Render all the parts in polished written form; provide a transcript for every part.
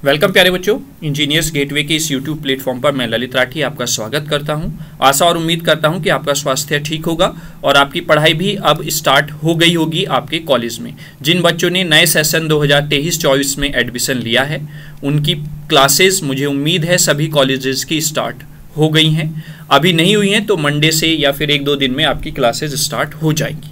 Welcome प्यारे बच्चों, engineers gateway के इस यूट्यूब प्लेटफॉर्म पर मैं ललित राठी आपका स्वागत करता हूं। आशा और उम्मीद करता हूं कि आपका स्वास्थ्य ठीक होगा और आपकी पढ़ाई भी अब स्टार्ट हो गई होगी आपके कॉलेज में। जिन बच्चों ने नए सेशन 2023-24 में एडमिशन लिया है उनकी क्लासेस मुझे उम्मीद है सभी कॉलेजेस की स्टार्ट हो गई हैं। अभी नहीं हुई हैं तो मंडे से या फिर 1-2 दिन में आपकी क्लासेज स्टार्ट हो जाएंगी।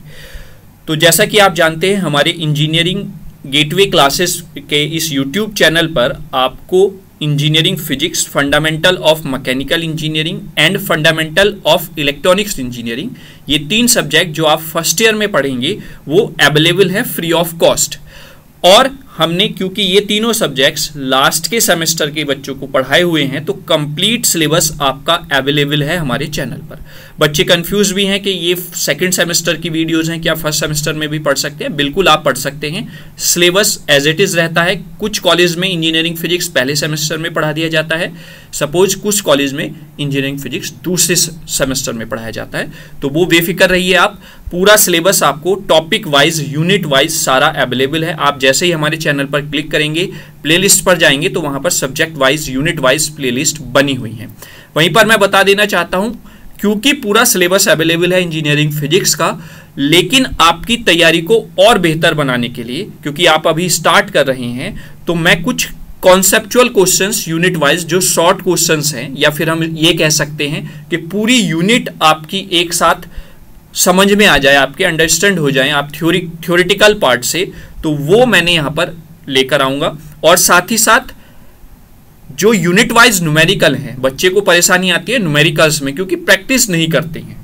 तो जैसा कि आप जानते हैं, हमारे इंजीनियरिंग गेटवे क्लासेस के इस यूट्यूब चैनल पर आपको engineering physics, fundamental of mechanical engineering and fundamental of electronics engineering, ये 3 सब्जेक्ट जो आप फर्स्ट ईयर में पढ़ेंगे वो अवेलेबल है फ्री ऑफ कॉस्ट। और हमने क्योंकि ये तीनों सब्जेक्ट्स लास्ट के सेमेस्टर के बच्चों को पढ़ाए हुए हैं तो कंप्लीट सिलेबस आपका अवेलेबल है हमारे चैनल पर। बच्चे कंफ्यूज भी हैं कि ये सेकंड सेमेस्टर की वीडियोस हैं, क्या फर्स्ट सेमेस्टर में भी पढ़ सकते हैं? बिल्कुल आप पढ़ सकते हैं। सिलेबस एज इट इज रहता है। कुछ कॉलेज में इंजीनियरिंग फिजिक्स पहले सेमेस्टर में पढ़ा दिया जाता है, सपोज कुछ कॉलेज में इंजीनियरिंग फिजिक्स दूसरे सेमेस्टर में पढ़ाया जाता है। तो वो बेफिक्र रहिए, आप पूरा सिलेबस आपको टॉपिक वाइज, यूनिट वाइज सारा अवेलेबल है। आप जैसे ही हमारे चैनल पर क्लिक करेंगे, प्लेलिस्ट पर जाएंगे तो वहां पर subject wise, unit wise playlist बनी हुई है। वहीं पर मैं बता देना चाहता हूं, क्योंकि पूरा सिलेबस अवेलेबल है इंजीनियरिंग फिजिक्स का, लेकिन आपकी तैयारी को और बेहतर बनाने के लिए, क्योंकि आप अभी स्टार्ट कर रहे हैं, तो मैं कुछ कॉन्सेप्चुअल क्वेश्चंस यूनिट वाइज जो शॉर्ट क्वेश्चंस हैं, या फिर हम ये कह सकते हैं कि पूरी यूनिट आपकी एक साथ समझ में आ जाए, आपके अंडरस्टैंड हो जाए आप थ्योरेटिकल पार्ट से, तो वो मैंने यहाँ पर लेकर आऊँगा। और साथ ही साथ जो यूनिट वाइज न्यूमेरिकल हैं, बच्चे को परेशानी आती है न्यूमेरिकल्स में क्योंकि प्रैक्टिस नहीं करते हैं।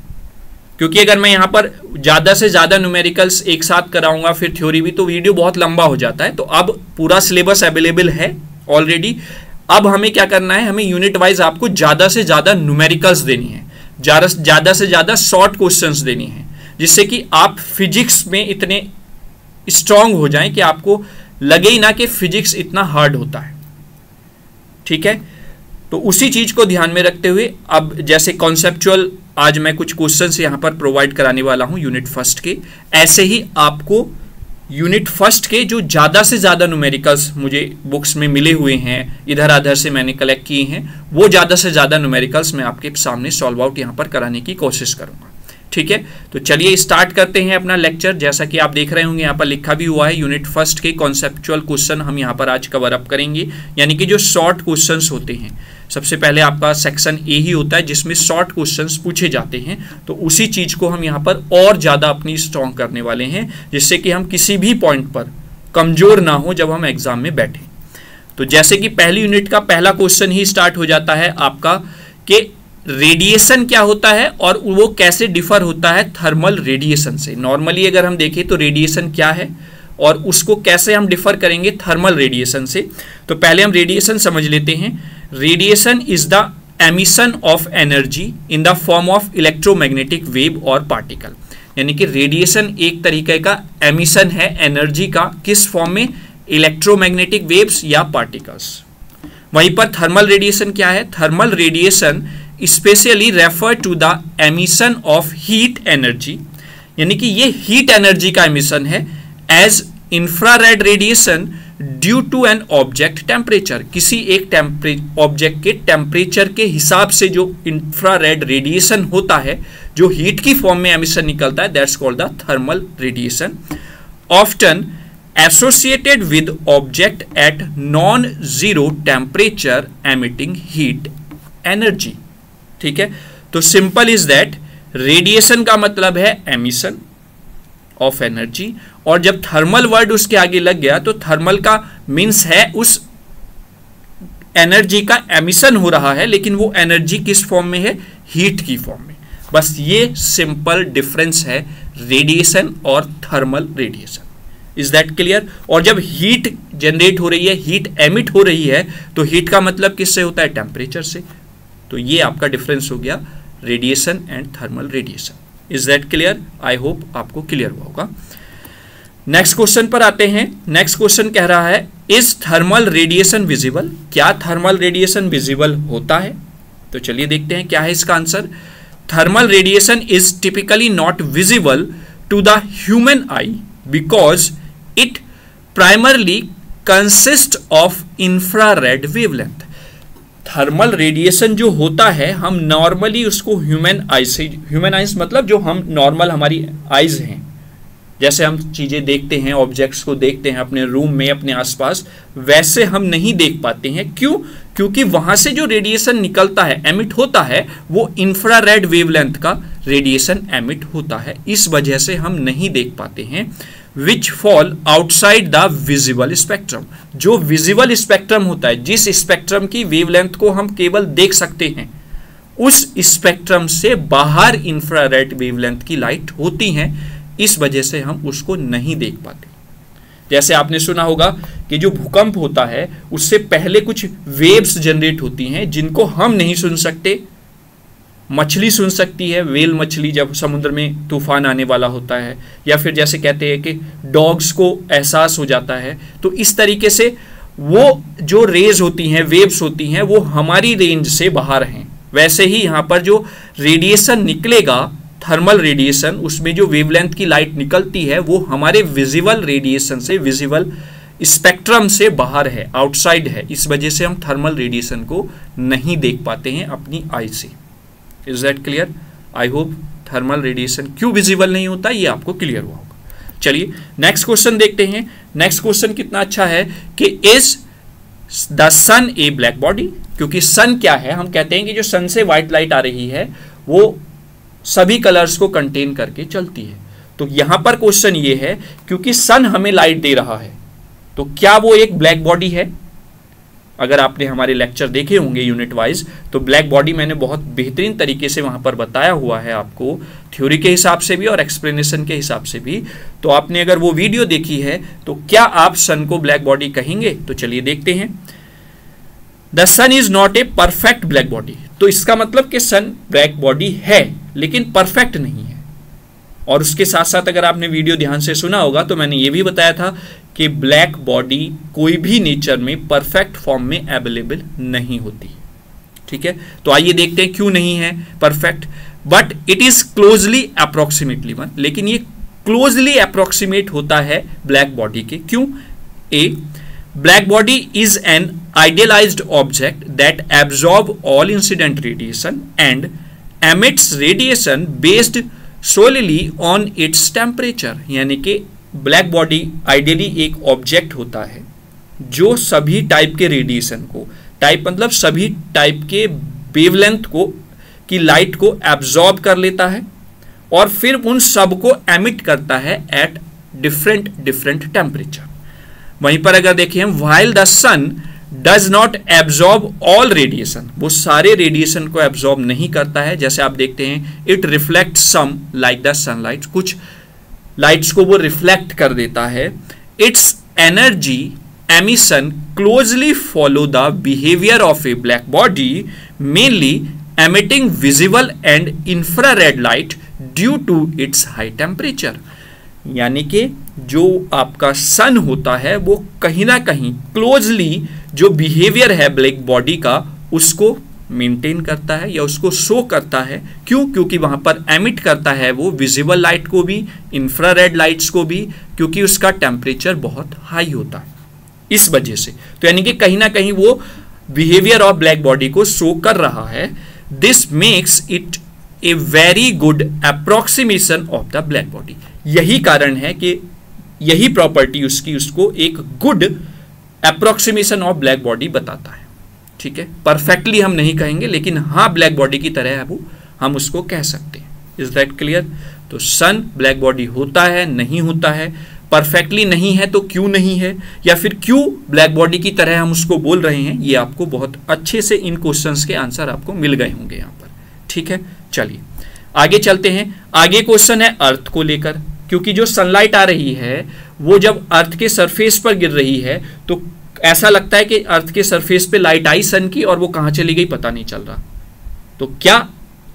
क्योंकि अगर मैं यहाँ पर ज़्यादा से ज़्यादा न्यूमेरिकल्स एक साथ कराऊंगा फिर थ्योरी भी, तो वीडियो बहुत लंबा हो जाता है। तो अब पूरा सिलेबस अवेलेबल है ऑलरेडी। अब हमें क्या करना है, हमें यूनिट वाइज आपको ज़्यादा से ज़्यादा न्यूमेरिकल्स देनी है, ज़्यादा से ज़्यादा शॉर्ट क्वेश्चंस देनी है, जिससे कि आप फिजिक्स में इतने स्ट्रांग हो जाएं कि आपको लगे ही ना कि फिजिक्स इतना हार्ड होता है। ठीक है, तो उसी चीज को ध्यान में रखते हुए अब जैसे कॉन्सेप्चुअल आज मैं कुछ क्वेश्चंस यहां पर प्रोवाइड कराने वाला हूं यूनिट फर्स्ट के, ऐसे ही आपको यूनिट फर्स्ट के जो ज़्यादा से ज़्यादा न्यूमेरिकल्स मुझे बुक्स में मिले हुए हैं, इधर अधर से मैंने कलेक्ट किए हैं, वो ज़्यादा से ज़्यादा न्यूमेरिकल्स मैं आपके सामने सॉल्व आउट यहाँ पर कराने की कोशिश करूँगा। ठीक है, तो चलिए स्टार्ट करते हैं अपना लेक्चर। जैसा कि आप देख रहे होंगे यहाँ पर लिखा भी हुआ है, यूनिट फर्स्ट के कॉन्सेप्चुअल क्वेश्चन हम यहाँ पर आज कवर अप करेंगे, यानी कि जो शॉर्ट क्वेश्चंस होते हैं। सबसे पहले आपका सेक्शन ए ही होता है जिसमें शॉर्ट क्वेश्चंस पूछे जाते हैं, तो उसी चीज को हम यहाँ पर और ज़्यादा अपनी स्ट्रॉन्ग करने वाले हैं, जिससे कि हम किसी भी पॉइंट पर कमजोर ना हो जब हम एग्जाम में बैठे। तो जैसे कि पहली यूनिट का पहला क्वेश्चन ही स्टार्ट हो जाता है आपका कि रेडिएशन क्या होता है और वो कैसे डिफर होता है थर्मल रेडिएशन से। नॉर्मली अगर हम देखें तो रेडिएशन क्या है और उसको कैसे हम डिफर करेंगे थर्मल रेडिएशन से। तो पहले हम रेडिएशन समझ लेते हैं। Radiation is the emission of energy in the form of electromagnetic wave और पार्टिकल, यानी कि रेडिएशन एक तरीके का एमिशन है एनर्जी का, किस फॉर्म में? इलेक्ट्रोमैग्नेटिक वेव्स या पार्टिकल्स। वहीं पर थर्मल रेडिएशन क्या है? Thermal radiation specially refer to the emission of heat energy, यानी कि ये हीट एनर्जी का एमिशन है as infrared radiation due to an object temperature, किसी एक ऑब्जेक्ट के टेम्परेचर के हिसाब से जो इंफ्रारेड रेडिएशन होता है, जो हीट की फॉर्म में एमिशन निकलता है, that's called the thermal radiation. Often associated with object at non zero temperature emitting heat energy. ठीक है, तो सिंपल इज दैट रेडिएशन का मतलब है एमिशन ऑफ एनर्जी, और जब थर्मल वर्ड उसके आगे लग गया तो थर्मल का मीन्स है उस एनर्जी का एमिशन हो रहा है, लेकिन वो एनर्जी किस फॉर्म में है? हीट की फॉर्म में। बस ये सिंपल डिफरेंस है रेडिएशन और thermal radiation. Is that clear? और जब हीट जनरेट हो रही है, हीट एमिट हो रही है, तो हीट का मतलब किससे होता है? टेम्परेचर से। तो ये आपका डिफरेंस हो गया radiation and thermal radiation. Is that clear? I hope आपको क्लियर हुआ होगा। नेक्स्ट क्वेश्चन पर आते हैं। नेक्स्ट क्वेश्चन कह रहा है, इज थर्मल रेडिएशन विजिबल? क्या थर्मल रेडिएशन विजिबल होता है? तो चलिए देखते हैं क्या है इसका answer. Thermal radiation is typically not visible to the human eye because it primarily consist of infrared wavelength. Thermal radiation जो होता है हम नॉर्मली उसको ह्यूमन आइज मतलब जो हम नॉर्मल हमारी आइज हैं, जैसे हम चीजें देखते हैं, ऑब्जेक्ट्स को देखते हैं अपने रूम में अपने आसपास, वैसे हम नहीं देख पाते हैं। क्यों? क्योंकि वहां से जो रेडिएशन निकलता है, एमिट होता है, वो इंफ्रारेड वेवलेंथ का रेडिएशन एमिट होता है, इस वजह से हम नहीं देख पाते हैं। विच fall outside the visible spectrum, जो विजिबल स्पेक्ट्रम होता है, जिस स्पेक्ट्रम की वेवलेंथ को हम केवल देख सकते हैं, उस स्पेक्ट्रम से बाहर इंफ्रारेड वेवलेंथ की लाइट होती हैं, इस वजह से हम उसको नहीं देख पाते। जैसे आपने सुना होगा कि जो भूकंप होता है उससे पहले कुछ वेव्स जनरेट होती हैं जिनको हम नहीं सुन सकते। मछली सुन सकती है, वेल मछली, जब समुद्र में तूफान आने वाला होता है, या फिर जैसे कहते हैं कि डॉग्स को एहसास हो जाता है। तो इस तरीके से वो जो रेज होती हैं, वेव्स होती हैं, वो हमारी रेंज से बाहर हैं। वैसे ही यहाँ पर जो रेडिएशन निकलेगा, थर्मल रेडिएशन, उसमें जो वेवलेंथ की लाइट निकलती है वो हमारे विजिबल रेडिएशन से, विजिबल स्पेक्ट्रम से बाहर है, आउटसाइड है। इस वजह से हम थर्मल रेडिएशन को नहीं देख पाते हैं अपनी आई से। Is that clear? I hope thermal radiation क्यों विजिबल नहीं होता ये आपको क्लियर हुआ होगा। चलिए नेक्स्ट क्वेश्चन देखते हैं। नेक्स्ट क्वेश्चन कितना अच्छा है कि is the sun a black body, क्योंकि सन क्या है, हम कहते हैं कि जो सन से व्हाइट लाइट आ रही है वो सभी कलर्स को कंटेन करके चलती है। तो यहां पर क्वेश्चन ये है, क्योंकि सन हमें लाइट दे रहा है, तो क्या वो एक ब्लैक बॉडी है? अगर आपने हमारे लेक्चर देखे होंगे यूनिट वाइज, तो ब्लैक बॉडी मैंने बहुत बेहतरीन तरीके से वहां पर बताया हुआ है आपको, थ्योरी के हिसाब से भी और एक्सप्लेनेशन के हिसाब से भी। तो आपने अगर वो वीडियो देखी है तो क्या आप सन को ब्लैक बॉडी कहेंगे? तो चलिए देखते हैं। The sun is not a perfect black body, तो इसका मतलब कि सन ब्लैक बॉडी है लेकिन परफेक्ट नहीं है। और उसके साथ साथ अगर आपने वीडियो ध्यान से सुना होगा तो मैंने ये भी बताया था कि ब्लैक बॉडी कोई भी नेचर में परफेक्ट फॉर्म में अवेलेबल नहीं होती। ठीक है, तो आइए देखते हैं क्यों नहीं है perfect. But it is closely approximately one, लेकिन ये क्लोजली अप्रोक्सीमेट होता है ब्लैक बॉडी के। क्यों? A, black body is an idealized object that absorb all incident radiation and emits radiation based solely on its temperature। यानी कि black body ideally एक object होता है जो सभी टाइप के रेडिएशन को, टाइप मतलब सभी टाइप के वेवलेंथ को की लाइट को एब्जॉर्ब कर लेता है और फिर उन सब को एमिट करता है एट डिफरेंट टेम्परेचर। वहीं पर अगर देखिए हम, while the sun does not absorb all radiation, वो सारे रेडिएशन को एब्जॉर्ब नहीं करता है। जैसे आप देखते हैं it reflect some like the sunlight, कुछ लाइट्स को वो रिफ्लेक्ट कर देता है। Its energy emission closely follow the behaviour of a black body, mainly emitting visible and infrared light due to its high temperature. यानी कि जो आपका सन होता है वो कहीं ना कहीं क्लोजली जो बिहेवियर है ब्लैक बॉडी का उसको मेंटेन करता है या उसको शो करता है। क्यों? क्योंकि वहां पर एमिट करता है वो विजिबल लाइट को भी, इंफ्रारेड लाइट्स को भी, क्योंकि उसका टेम्परेचर बहुत हाई होता है इस वजह से। तो यानी कि कहीं ना कहीं वो बिहेवियर ऑफ ब्लैक बॉडी को शो कर रहा है। This makes it a very good approximation of the black body. यही कारण है कि यही प्रॉपर्टी उसकी उसको एक good approximation of black body बताता है। ठीक है, परफेक्टली हम नहीं कहेंगे लेकिन हाँ ब्लैक बॉडी की तरह है वो, हम उसको कह सकते हैं। Is that clear? तो सन ब्लैक बॉडी होता है, नहीं होता है, परफेक्टली नहीं है तो क्यों नहीं है, या फिर क्यों ब्लैक बॉडी की तरह हम उसको बोल रहे हैं, ये आपको बहुत अच्छे से इन क्वेश्चंस के आंसर आपको मिल गए होंगे यहाँ पर। ठीक है, चलिए आगे चलते हैं। आगे क्वेश्चन है अर्थ को लेकर, क्योंकि जो सनलाइट आ रही है वो जब अर्थ के सरफेस पर गिर रही है तो ऐसा लगता है कि अर्थ के सरफेस पे लाइट आई सन की और वो कहाँ चली गई पता नहीं चल रहा। तो क्या?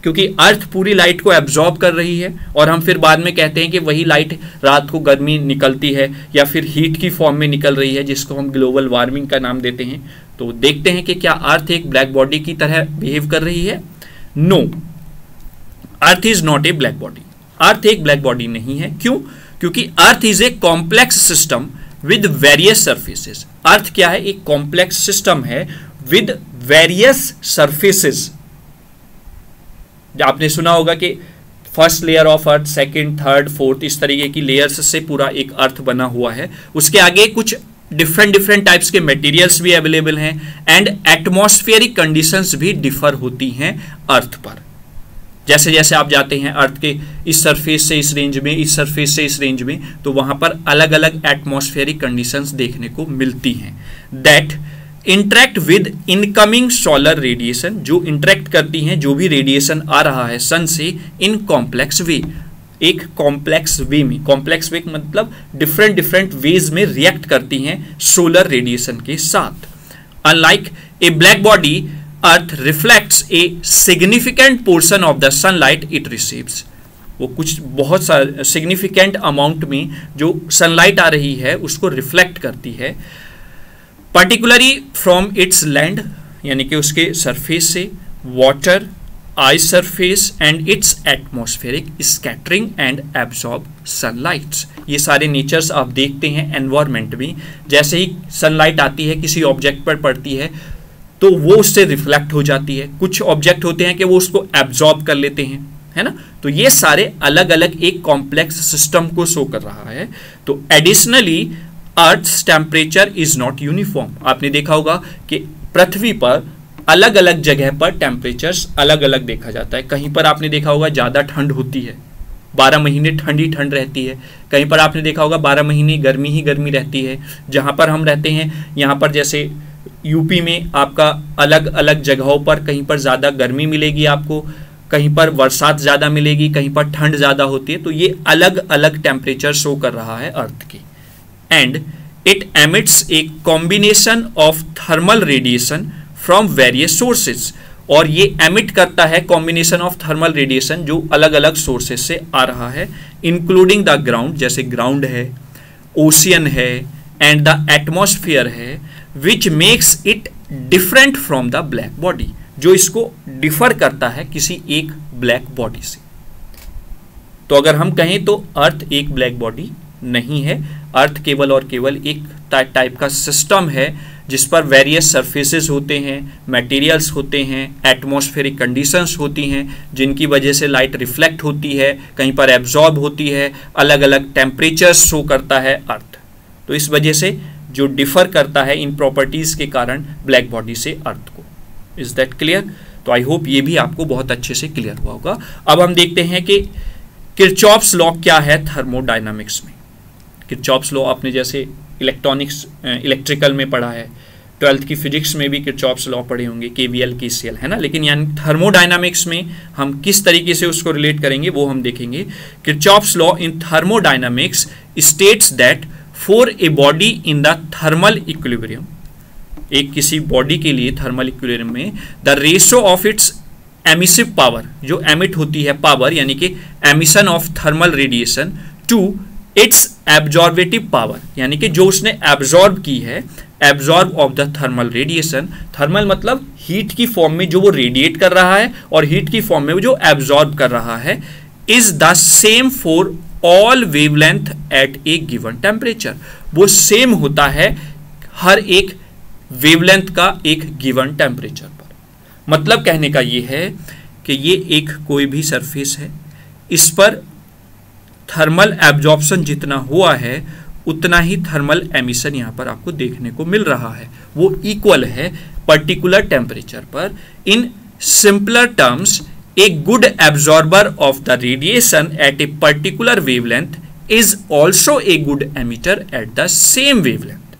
क्योंकि अर्थ पूरी लाइट को एब्जॉर्ब कर रही है और हम फिर बाद में कहते हैं कि वही लाइट रात को गर्मी निकलती है या फिर हीट की फॉर्म में निकल रही है, जिसको हम ग्लोबल वार्मिंग का नाम देते हैं। तो देखते हैं कि क्या अर्थ एक ब्लैक बॉडी की तरह बिहेव कर रही है? No, earth is not a black body. Earth एक ब्लैक बॉडी नहीं है। क्यों? क्योंकि earth is a complex system with various surfaces. Earth क्या है? एक कॉम्प्लेक्स सिस्टम है विद वेरियस सरफेसेस। आपने सुना होगा कि first layer of earth, second, third, fourth, इस तरीके की लेयर्स से पूरा एक अर्थ बना हुआ है। उसके आगे कुछ डिफरेंट टाइप्स के मटेरियल्स भी अवेलेबल हैं एंड एटमॉस्फेरिक कंडीशंस भी डिफर होती हैं अर्थ पर। जैसे जैसे आप जाते हैं अर्थ के इस सरफेस से इस रेंज में, इस सरफेस से इस रेंज में, तो वहां पर अलग अलग एटमॉस्फेरिक कंडीशंस देखने को मिलती हैं that interact with incoming solar radiation, जो इंटरेक्ट करती हैं जो भी रेडिएशन आ रहा है सन से इन कॉम्प्लेक्स वे, एक कॉम्प्लेक्स वे में। कॉम्प्लेक्स वे मतलब डिफरेंट वेज में रिएक्ट करती हैं सोलर रेडिएशन के साथ। Unlike A black body, earth reflects a significant portion of the sunlight it receives. वो कुछ बहुत सा सिग्निफिकेंट अमाउंट में जो सनलाइट आ रही है उसको रिफ्लेक्ट करती है, पर्टिकुलरली फ्रॉम इट्स लैंड, यानी कि उसके सरफेस से, water, ice surface and it's atmospheric scattering and absorb sunlights. ये सारे नेचर्स आप देखते हैं एनवायरमेंट में। जैसे ही सनलाइट आती है किसी ऑब्जेक्ट पर पड़ती है तो वो उससे रिफ्लेक्ट हो जाती है। कुछ ऑब्जेक्ट होते हैं कि वो उसको एब्जॉर्ब कर लेते हैं, है ना। तो ये सारे अलग अलग एक कॉम्प्लेक्स सिस्टम को शो कर रहा है। तो additionally earth's temperature is not uniform. आपने देखा होगा कि पृथ्वी पर अलग अलग जगह पर टेम्परेचर्स अलग अलग देखा जाता है। कहीं पर आपने देखा होगा ज़्यादा ठंड होती है, 12 महीने ठंडी ठंड रहती है। कहीं पर आपने देखा होगा 12 महीने गर्मी ही गर्मी रहती है। जहाँ पर हम रहते हैं यहाँ पर, जैसे यूपी में आपका अलग अलग जगहों पर कहीं पर ज़्यादा गर्मी मिलेगी आपको, कहीं पर बरसात ज़्यादा मिलेगी, कहीं पर ठंड ज़्यादा होती है। तो ये अलग अलग टेम्परेचर शो कर रहा है अर्थ की। And it emits a combination of thermal radiation from various sources, और ये एमिट करता है कॉम्बिनेशन ऑफ थर्मल रेडिएशन जो अलग अलग सोर्सेज से आ रहा है, इंक्लूडिंग द ग्राउंड, जैसे ग्राउंड है, ओशियन है एंड द एटमॉस्फेयर है, which makes it different from the black body, जो इसको डिफर करता है किसी एक ब्लैक बॉडी से। तो अगर हम कहें तो अर्थ एक ब्लैक बॉडी नहीं है। अर्थ केवल और केवल एक टाइप का सिस्टम है जिस पर वेरियस सरफेसेस होते हैं, मटेरियल्स होते हैं, एटमॉस्फेरिक कंडीशंस होती हैं जिनकी वजह से लाइट रिफ्लेक्ट होती है, कहीं पर एब्जॉर्ब होती है, अलग अलग टेम्परेचर्स शो करता है अर्थ। तो इस वजह से जो डिफर करता है इन प्रॉपर्टीज़ के कारण ब्लैक बॉडी से अर्थ को। Is that clear? तो आई होप ये भी आपको बहुत अच्छे से क्लियर हुआ होगा। अब हम देखते हैं कि किरचॉफ्स लॉ क्या है थर्मोडायनामिक्स में। किरचॉफ्स लॉ आपने जैसे इलेक्ट्रिकल में पढ़ा है, 12th की फिजिक्स में भी किरचॉफ्स लॉ पढ़े होंगे, KVL KCL, है ना। लेकिन यानी थर्मोडायनामिक्स में हम किस तरीके से उसको रिलेट करेंगे वो हम देखेंगे। Kirchhoff's law in thermodynamics states that for a body in the thermal equilibrium, एक किसी बॉडी के लिए थर्मल इक्विलिब्रियम में the ratio of its emissive power, जो एमिट होती है पावर यानी कि emission of thermal radiation, to its absorptive power, यानी कि जो उसने एब्जॉर्ब की है, absorb of the thermal radiation. Thermal मतलब हीट की फॉर्म में जो वो रेडिएट कर रहा है और हीट की फॉर्म में जो एब्जॉर्ब कर रहा है, is the same for all wavelength at a given temperature. वो सेम होता है हर एक वेवलेंथ का एक गिवन टेम्परेचर पर। मतलब कहने का ये है कि ये एक कोई भी सरफेस है, इस पर थर्मल एब्जॉर्प्शन जितना हुआ है उतना ही थर्मल एमिशन यहाँ पर आपको देखने को मिल रहा है, वो इक्वल है पर्टिकुलर टेम्परेचर पर। In simpler terms, a good absorber of the radiation at a particular wavelength is also a good emitter at the same wavelength.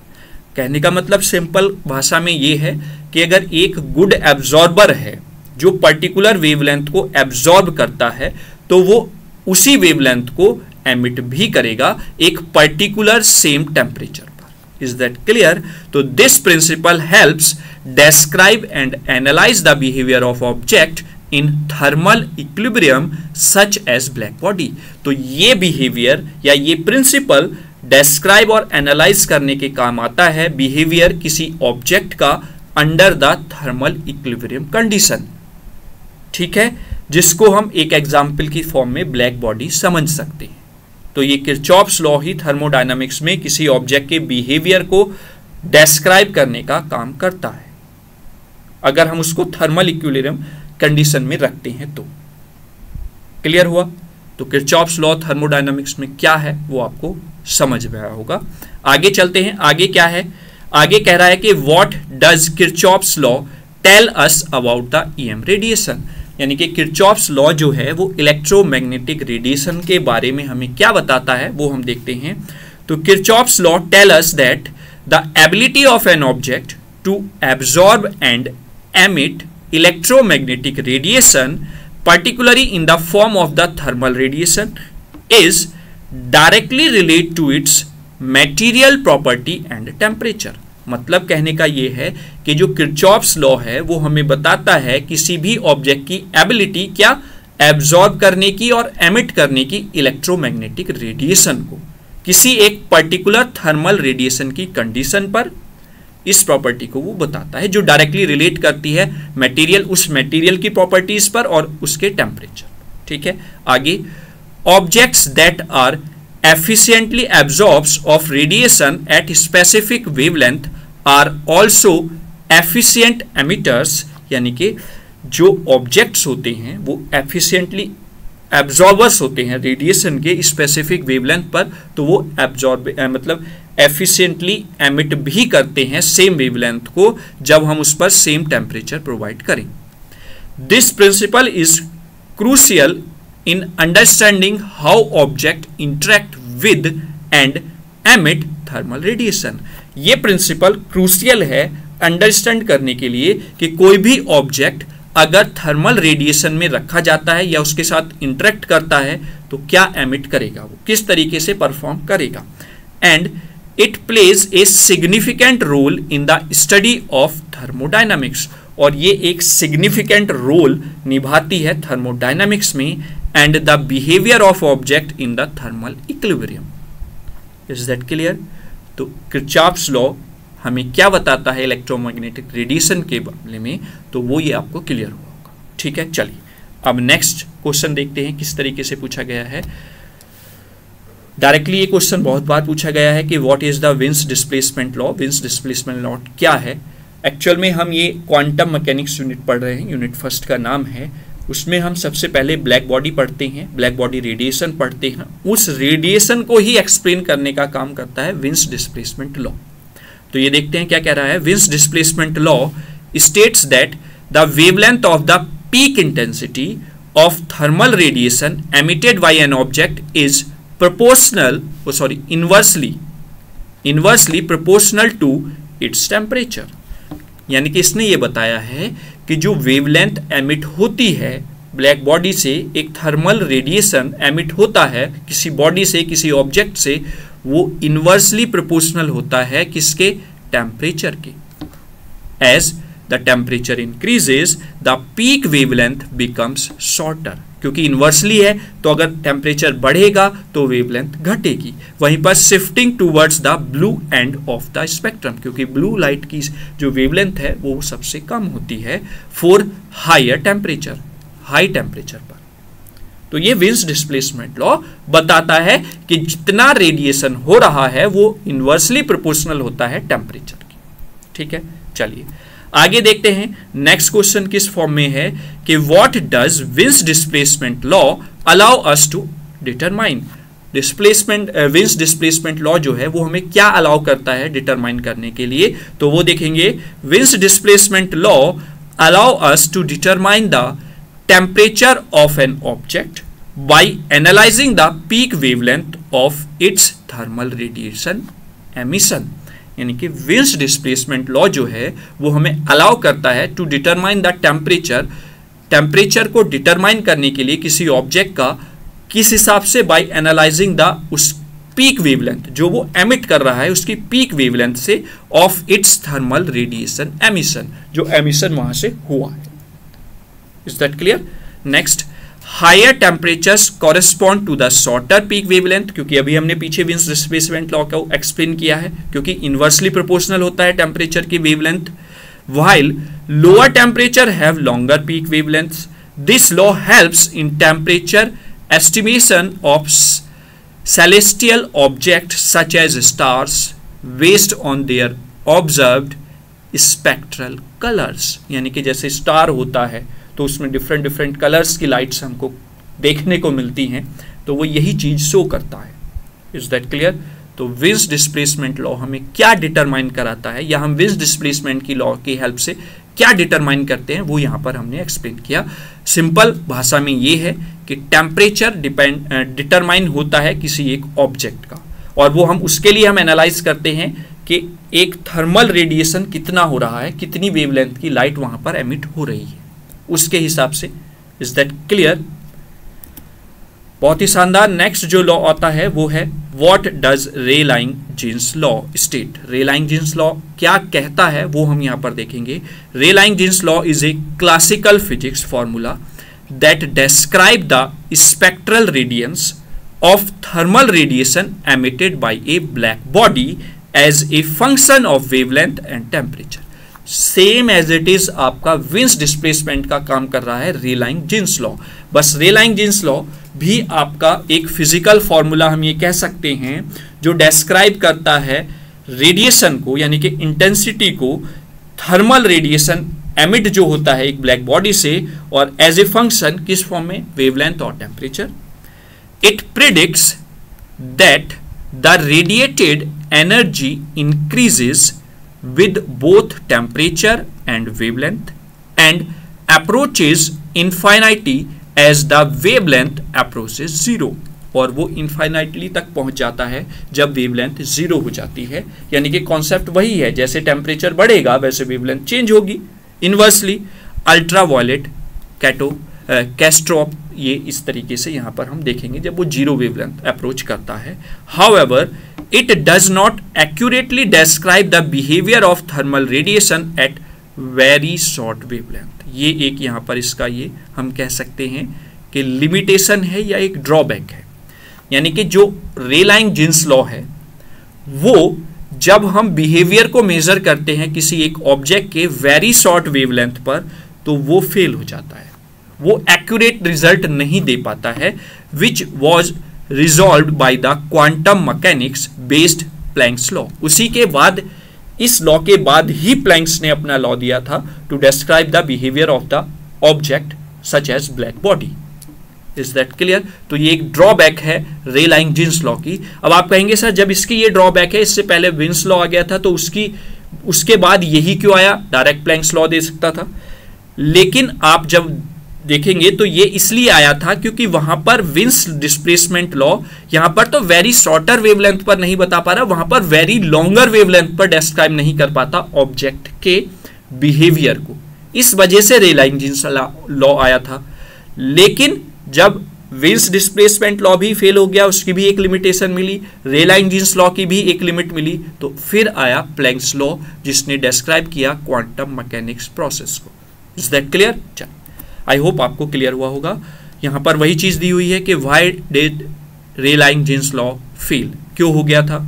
कहने का मतलब सिंपल भाषा में ये है कि अगर एक गुड एब्जॉर्बर है जो पर्टिकुलर वेवलेंथ को एब्जॉर्ब करता है, तो वो उसी वेवलेंथ को एमिट भी करेगा एक पर्टिकुलर सेम टेम्परेचर पर। Is that clear? तो this principle helps describe and analyze the behavior of object in thermal equilibrium such as black body। तो ये behavior या ये principle describe और analyze करने के काम आता है behavior किसी object का under the thermal equilibrium condition, ठीक है, जिसको हम एक एग्जाम्पल की फॉर्म में ब्लैक बॉडी समझ सकते हैं। तो ये किरचॉफ्स लॉ ही थर्मोडायनामिक्स में किसी ऑब्जेक्ट के बिहेवियर को डिस्क्राइब करने का काम करता है, अगर हम उसको थर्मल इक्विलिब्रियम कंडीशन में रखते हैं तो। क्लियर हुआ? तो किरचॉफ्स लॉ थर्मोडायनामिक्स में क्या है वो आपको समझ में आया होगा। आगे चलते हैं, आगे क्या है? आगे कह रहा है कि what does Kirchhoff's law tell us about the EM radiation, यानी कि किरचॉफ्स लॉ जो है वो इलेक्ट्रोमैग्नेटिक रेडिएशन के बारे में हमें क्या बताता है वो हम देखते हैं। तो Kirchhoff's law tell us that the ability of an object to absorb and emit electromagnetic radiation, particularly in the form of the thermal radiation, is directly related to its material property and temperature। मतलब कहने का ये है कि जो Kirchhoff's law है वो हमें बताता है किसी भी ऑब्जेक्ट की एबिलिटी क्या एब्जॉर्ब करने की और एमिट करने की इलेक्ट्रोमैग्नेटिक रेडिएशन को किसी एक पर्टिकुलर थर्मल रेडिएशन की कंडीशन पर, इस प्रॉपर्टी को वो बताता है जो डायरेक्टली रिलेट करती है मटेरियल, उस मटेरियल की प्रॉपर्टीज पर और उसके टेम्परेचर। ठीक है, आगे objects that are efficiently absorbs of radiation at specific wavelength are also efficient emitters, यानी कि जो ऑब्जेक्ट्स होते हैं वो एफिशिएंटली एब्जॉर्बर्स होते हैं रेडिएशन के स्पेसिफिक वेवलेंथ पर, तो वो मतलब एफिशिएंटली एमिट भी करते हैं सेम वेवलेंथ को जब हम उस पर सेम टेम्परेचर प्रोवाइड करें। This principle is crucial in understanding how object interact with and emit thermal radiation. ये प्रिंसिपल क्रूशियल है अंडरस्टैंड करने के लिए कि कोई भी ऑब्जेक्ट अगर थर्मल रेडिएशन में रखा जाता है या उसके साथ इंटरेक्ट करता है तो क्या एमिट करेगा, वो किस तरीके से परफॉर्म करेगा। And it plays a significant role in the study of thermodynamics, और ये एक सिग्निफिकेंट रोल निभाती है थर्मोडायनामिक्स में and the behaviour of object in the thermal equilibrium. Is that clear? तो किरचॉफ्स लॉ हमें क्या बताता है इलेक्ट्रोमैग्नेटिक रेडिएशन के मामले में, तो वो ये आपको क्लियर हुआ होगा। ठीक है, चलिए अब नेक्स्ट क्वेश्चन देखते हैं किस तरीके से पूछा गया है। डायरेक्टली ये क्वेश्चन बहुत बार पूछा गया है कि what is the wins displacement law. Wins displacement law क्या है? एक्चुअल में हम ये क्वांटम मैकेनिक्स यूनिट पढ़ रहे हैं, यूनिट फर्स्ट का नाम है। उसमें हम सबसे पहले ब्लैक बॉडी पढ़ते हैं, ब्लैक बॉडी रेडिएशन पढ़ते हैं, उस रेडिएशन को ही एक्सप्लेन करने का काम करता है विंस डिस्प्लेसमेंट लॉ। तो ये देखते हैं क्या कह रहा है। Wien's displacement law states that the wavelength of the peak intensity of thermal radiation emitted by an object is inversely proportional to its temperature. यानी कि इसने ये बताया है कि जो वेवलेंथ एमिट होती है ब्लैक बॉडी से, एक थर्मल रेडिएशन एमिट होता है किसी बॉडी से, किसी ऑब्जेक्ट से, वो इनवर्सली प्रोपोर्शनल होता है किसके? टेम्परेचर के। As the temperature increases the peak wavelength becomes shorter, क्योंकि इनवर्सली है तो अगर टेम्परेचर बढ़ेगा तो वेवलेंथ घटेगी। वहीं पर shifting towards the blue end of the spectrum, क्योंकि ब्लू लाइट की जो वेवलेंथ है वो सबसे कम होती है for higher temperature, high temperature पर। तो ये विंस डिस्प्लेसमेंट लॉ बताता है कि जितना रेडिएशन हो रहा है वो इनवर्सली प्रोपोर्शनल होता है टेम्परेचर की। ठीक है, चलिए आगे देखते हैं। नेक्स्ट क्वेश्चन किस फॉर्म में है कि what does Wien's displacement law allow us to determine. Wien's displacement law जो है वो हमें क्या अलाउ करता है डिटरमाइन करने के लिए, तो वो देखेंगे। Wien's displacement law allow us to determine the temperature of an object by analyzing the peak wavelength of its thermal radiation emission। यानी कि विंस डिस्प्लेसमेंट लॉ जो है वो हमें अलाउ करता है to determine the temperature, temperature को determine करने के लिए किसी ऑब्जेक्ट का किस हिसाब से, बाय एनालाइजिंग द उस पीक वेवलेंथ जो वो एमिट कर रहा है उसकी पीक वेवलेंथ से of its thermal radiation emission, जो एमिशन वहां से हुआ है। Is that clear? Next, higher temperatures correspond to the shorter peak wavelength, क्योंकि अभी हमने पीछे विंस डिस्प्लेसमेंट लॉ को एक्सप्लेन किया है, क्योंकि इनवर्सली प्रोपोर्शनल होता है टेम्परेचर की wavelength, while lower temperature have longer peak wavelengths. This law helps in temperature estimation of celestial objects such as stars based on their observed spectral colors, यानी कि जैसे स्टार होता है तो उसमें डिफरेंट डिफरेंट कलर्स की lights हमको देखने को मिलती हैं, तो वो यही चीज शो करता है। Is that clear? तो विंस डिस्प्लेसमेंट लॉ हमें क्या डिटरमाइन कराता है, या हम विंस डिस्प्लेसमेंट की लॉ की हेल्प से क्या डिटरमाइन करते हैं, वो यहाँ पर हमने एक्सप्लेन किया। सिंपल भाषा में ये है कि टेम्परेचर डिटरमाइन होता है किसी एक ऑब्जेक्ट का, और वो हम उसके लिए हम एनालाइज करते हैं कि एक थर्मल रेडिएशन कितना हो रहा है, कितनी वेवलेंथ की लाइट वहां पर एमिट हो रही है, उसके हिसाब से। Is that clear? बहुत ही शानदार। नेक्स्ट जो लॉ आता है वो है what does Rayleigh Jeans law state. Rayleigh Jeans law क्या कहता है वो हम यहां पर देखेंगे। Rayleigh Jeans law is a classical physics formula that describe the spectral radiance of thermal radiation emitted by a black body as a function of wavelength and temperature. Same as it is आपका Wien's displacement का काम कर रहा है रेलाइंग-जीन्स law. बस रेलाइंग-जीन्स law भी आपका एक फिजिकल फॉर्मूला हम ये कह सकते हैं जो डिस्क्राइब करता है रेडिएशन को, यानी कि इंटेंसिटी को, थर्मल रेडिएशन एमिट जो होता है एक ब्लैक बॉडी से, और एज ए फंक्शन किस फॉर्म में, वेवलेंथ और temperature. It predicts that the radiated energy increases with both temperature and wavelength and approaches infinity as the wavelength approaches zero. और वो इनफाइनाइटली तक पहुंच जाता है जब वेवलेंथ जीरो हो जाती है। यानी कि कॉन्सेप्ट वही है, जैसे टेम्परेचर बढ़ेगा वैसे वेवलेंथ चेंज होगी। इनवर्सली अल्ट्रावायलेट कैस्ट्रॉप, ये इस तरीके से यहां पर हम देखेंगे जब वो जीरो वेवलेंथ अप्रोच करता है। However it does not accurately describe the behaviour of thermal radiation at very short wavelength. ये एक यहां पर इसका ये हम कह सकते हैं कि लिमिटेशन है या एक ड्रॉबैक है। यानी कि जो रेलाइंग-जीन्स लॉ है वो जब हम बिहेवियर को मेजर करते हैं किसी एक ऑब्जेक्ट के वेरी शॉर्ट वेवलेंथ पर, तो वो फेल हो जाता है, वो एक्यूरेट रिजल्ट नहीं दे पाता है, which was resolve by the quantum mechanics based planks law. उसी के बाद, इस लॉ के बाद ही प्लैंक्स ने अपना लॉ दिया था to describe the behaviour of the object such as black body. Is that clear? तो ये एक ड्रॉबैक है रेलाइंग-जीन्स लॉ की। अब आप कहेंगे सर जब इसकी ये ड्रॉबैक है, इससे पहले विंस लॉ आ गया था, तो उसके बाद यही क्यों आया, डायरेक्ट प्लैंक्स लॉ दे सकता था। लेकिन आप जब देखेंगे तो ये इसलिए आया था क्योंकि वहां पर विंस डिस्प्लेसमेंट लॉ यहां पर तो वेरी शॉर्टर वेवलेंथ पर नहीं बता पा रहा, वहां पर वेरी लॉन्गर वेवलेंथ पर डिस्क्राइब नहीं कर पाता ऑब्जेक्ट के बिहेवियर को। इस वजह से रेलाइंग-जीन्स लॉ आया था। लेकिन जब विंस डिस्प्लेसमेंट लॉ भी फेल हो गया, उसकी भी एक लिमिटेशन मिली, रेलाइंग-जीन्स लॉ की भी एक लिमिट मिली, तो फिर आया प्लैंक्स लॉ जिसने डिस्क्राइब किया क्वांटम मैकेनिक्स प्रोसेस को। Is that clear? चल, आई होप आपको क्लियर हुआ होगा। यहां पर वही चीज दी हुई है कि why did Rayleigh Jeans law fail, क्यों हो गया था।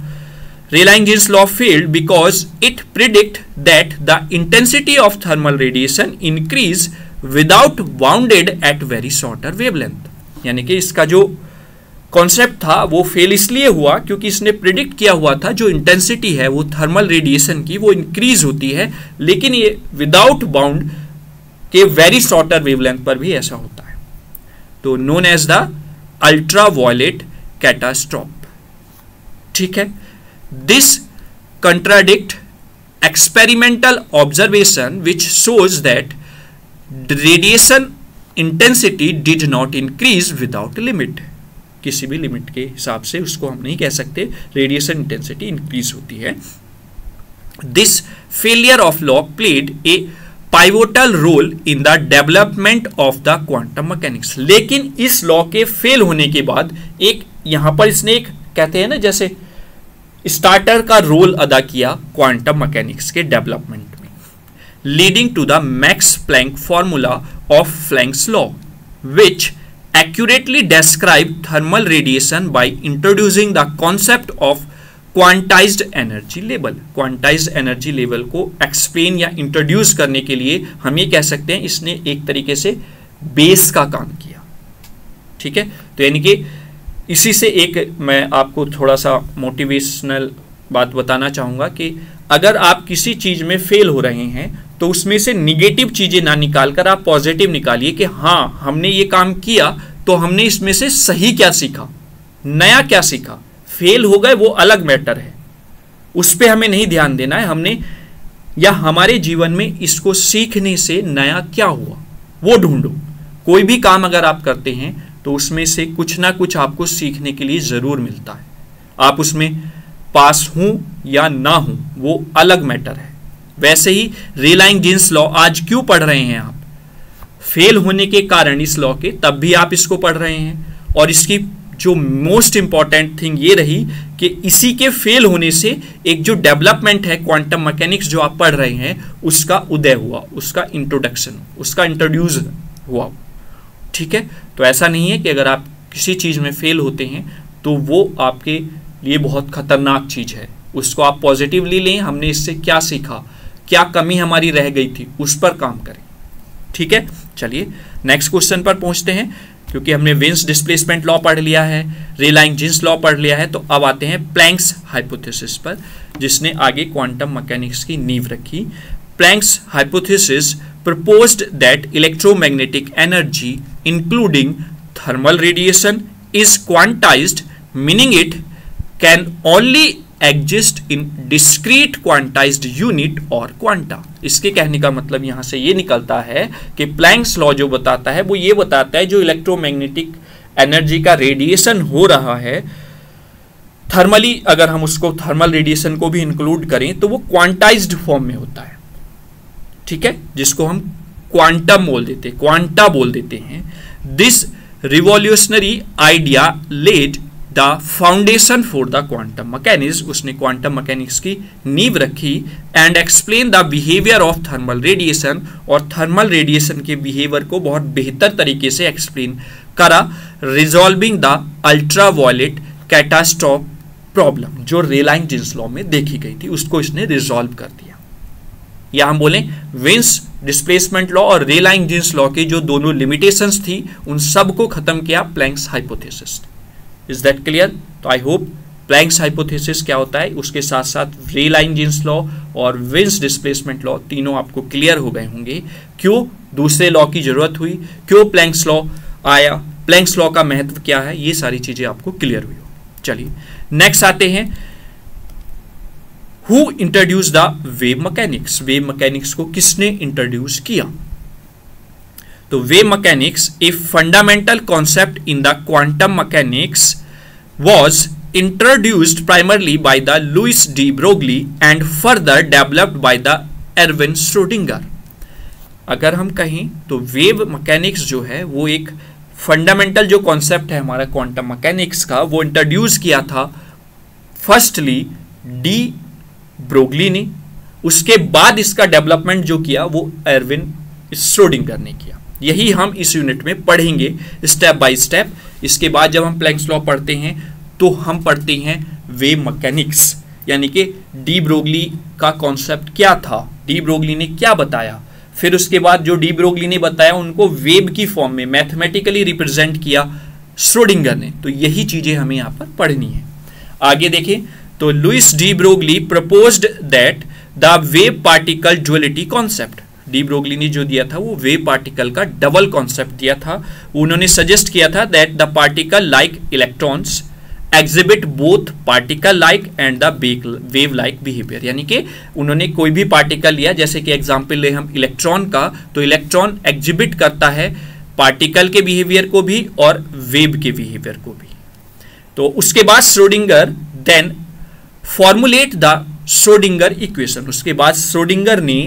Rayleigh Jeans law failed because it predict that the intensity of thermal radiation increase without bounded at very shorter wavelength. यानी कि इसका जो कॉन्सेप्ट था वो फेल इसलिए हुआ क्योंकि इसने प्रिडिक्ट किया हुआ था जो इंटेंसिटी है वो थर्मल रेडिएशन की वो इंक्रीज होती है, लेकिन ये विदाउट बाउंड के वेरी शॉर्टर वेवलेंथ पर भी ऐसा होता है, तो नोन एज द अल्ट्रावायलेट कैटास्ट्रॉप। ठीक है, this contradict experimental observation which shows that radiation intensity did not increase without limit. किसी भी लिमिट के हिसाब से उसको हम नहीं कह सकते रेडिएशन इंटेंसिटी इंक्रीज होती है। This failure of law played a pivotal role in the development of the quantum mechanics. लेकिन इस लॉ के फेल होने के बाद एक यहां पर इसने एक कहते हैं ना जैसे स्टार्टर का रोल अदा किया क्वांटम मैकेनिक्स के डेवलपमेंट में, leading to the Max Planck formula of Planck's law which accurately describe thermal radiation by introducing the concept of quantized energy level। quantized energy level को explain या introduce करने के लिए हम ये कह सकते हैं इसने एक तरीके से बेस का काम किया। ठीक है, तो यानी कि इसी से एक मैं आपको थोड़ा सा मोटिवेशनल बात बताना चाहूँगा कि अगर आप किसी चीज़ में फेल हो रहे हैं तो उसमें से निगेटिव चीज़ें ना निकाल कर आप पॉजिटिव निकालिए कि हाँ, हमने ये काम किया तो हमने इसमें से सही क्या सीखा, नया क्या सीखा। फेल हो गए वो अलग मैटर है, उस पर हमें नहीं ध्यान देना है। हमने या हमारे जीवन में इसको सीखने से नया क्या हुआ वो ढूंढो। कोई भी काम अगर आप करते हैं तो उसमें से कुछ ना कुछ आपको सीखने के लिए ज़रूर मिलता है। आप उसमें पास हूं या ना हूं वो अलग मैटर है। वैसे ही रिलाइंग जीन्स लॉ आज क्यों पढ़ रहे हैं आप? फेल होने के कारण इस लॉ के, तब भी आप इसको पढ़ रहे हैं। और इसकी जो मोस्ट इंपॉर्टेंट थिंग ये रही कि इसी के फेल होने से एक जो डेवलपमेंट है क्वांटम मैकेनिक्स जो आप पढ़ रहे हैं उसका उदय हुआ, उसका इंट्रोडक्शन, उसका इंट्रोड्यूस हुआ। ठीक है, तो ऐसा नहीं है कि अगर आप किसी चीज़ में फेल होते हैं तो वो आपके लिए बहुत खतरनाक चीज़ है। उसको आप पॉजिटिवली लें, हमने इससे क्या सीखा, क्या कमी हमारी रह गई थी, उस पर काम करें। ठीक है, चलिए नेक्स्ट क्वेश्चन पर पहुंचते हैं। क्योंकि हमने विन्स डिस्प्लेसमेंट लॉ पढ़ लिया है, रिलाइंग जीन्स लॉ पढ़ लिया है, तो अब आते हैं प्लैंक्स हाइपोथेसिस पर, जिसने आगे क्वांटम मैकेनिक्स की नींव रखी। Planck's hypothesis proposed that electromagnetic energy including thermal radiation is quantized, meaning it can only exist in discrete quantized unit or quanta। इसके कहने का मतलब यहां से ये निकलता है कि प्लैंक्स लॉ जो बताता है वो ये बताता है जो इलेक्ट्रोमैग्नेटिक एनर्जी का रेडिएशन हो रहा है थर्मली, अगर हम उसको थर्मल रेडिएशन को भी इंक्लूड करें तो वो क्वांटाइज्ड फॉर्म में होता है। ठीक है, जिसको हम क्वांटम बोल देते, क्वांटा बोल देते हैं। This revolutionary idea led the foundation for the quantum mechanics. उसने क्वांटम मैकेनिक्स की नींव रखी and explain the behaviour of thermal radiation, और थर्मल रेडिएशन के बिहेवियर को बहुत बेहतर तरीके से एक्सप्लेन करा, resolving the ultraviolet catastrophe problem जो रिलाइंग जीन्स लॉ में देखी गई थी, उसको इसने रिजॉल्व कर दिया। या हम बोलें विन्स डिस्प्लेसमेंट लॉ और रिलाइंग जीन्स लॉ की जो दोनों लिमिटेशंस थी उन सब को खत्म किया Planck's hypothesis. Is that clear? तो आई होप प्लैंक्स हाइपोथेसिस क्या होता है, उसके साथ साथ रिलाइंग जीन्स लॉ और विन्स डिस्प्लेसमेंट लॉ तीनों आपको क्लियर हो गए होंगे। क्यों दूसरे लॉ की जरूरत हुई, क्यों प्लैंक्स लॉ आया, प्लैंक्स लॉ का महत्व क्या है, ये सारी चीजें आपको क्लियर हुई हो। चलिए नेक्स्ट आते हैं, Who introduced the wave mechanics? Wave mechanics को किसने इंट्रोड्यूस किया? तो wave mechanics, A fundamental concept in the quantum mechanics, was introduced primarily by the Louis de Broglie and further developed by the Erwin Schrödinger। अगर हम कहें तो wave mechanics जो है वो एक फंडामेंटल जो कॉन्सेप्ट है हमारा क्वांटम मैकेनिक्स का, वो इंट्रोड्यूस किया था फर्स्टली डी ब्रोगली ने, उसके बाद इसका डेवलपमेंट जो किया वो एरविन श्रोडिंगर ने किया। यही हम इस यूनिट में पढ़ेंगे स्टेप बाय स्टेप। इसके बाद जब हम प्लैंक्स लॉ पढ़ते हैं तो हम पढ़ते हैं वेव मैकेनिक्स, यानी कि डी ब्रोगली का कॉन्सेप्ट क्या था, डी ब्रोगली ने क्या बताया, फिर उसके बाद जो डी ब्रोगली ने बताया उनको वेव की फॉर्म में मैथमेटिकली रिप्रेजेंट किया श्रोडिंगर ने। तो यही चीजें हमें यहाँ पर पढ़नी है। आगे देखें तो Louis de Broglie proposed that the wave particle duality concept. De Broglie ने जो दिया था वो वेव पार्टिकल का डबल कॉन्सेप्ट दिया था। उन्होंने सजेस्ट किया था that the particle like electrons exhibit both particle like and the wave like behaviour. यानी कि उन्होंने कोई भी पार्टिकल लिया, जैसे कि एग्जाम्पल ले हम इलेक्ट्रॉन का, तो इलेक्ट्रॉन एग्जिबिट करता है पार्टिकल के बिहेवियर को भी और वेव के बिहेवियर को भी। तो उसके बाद Schrodinger then formulate the Schrodinger equation. उसके बाद श्रोडिंगर ने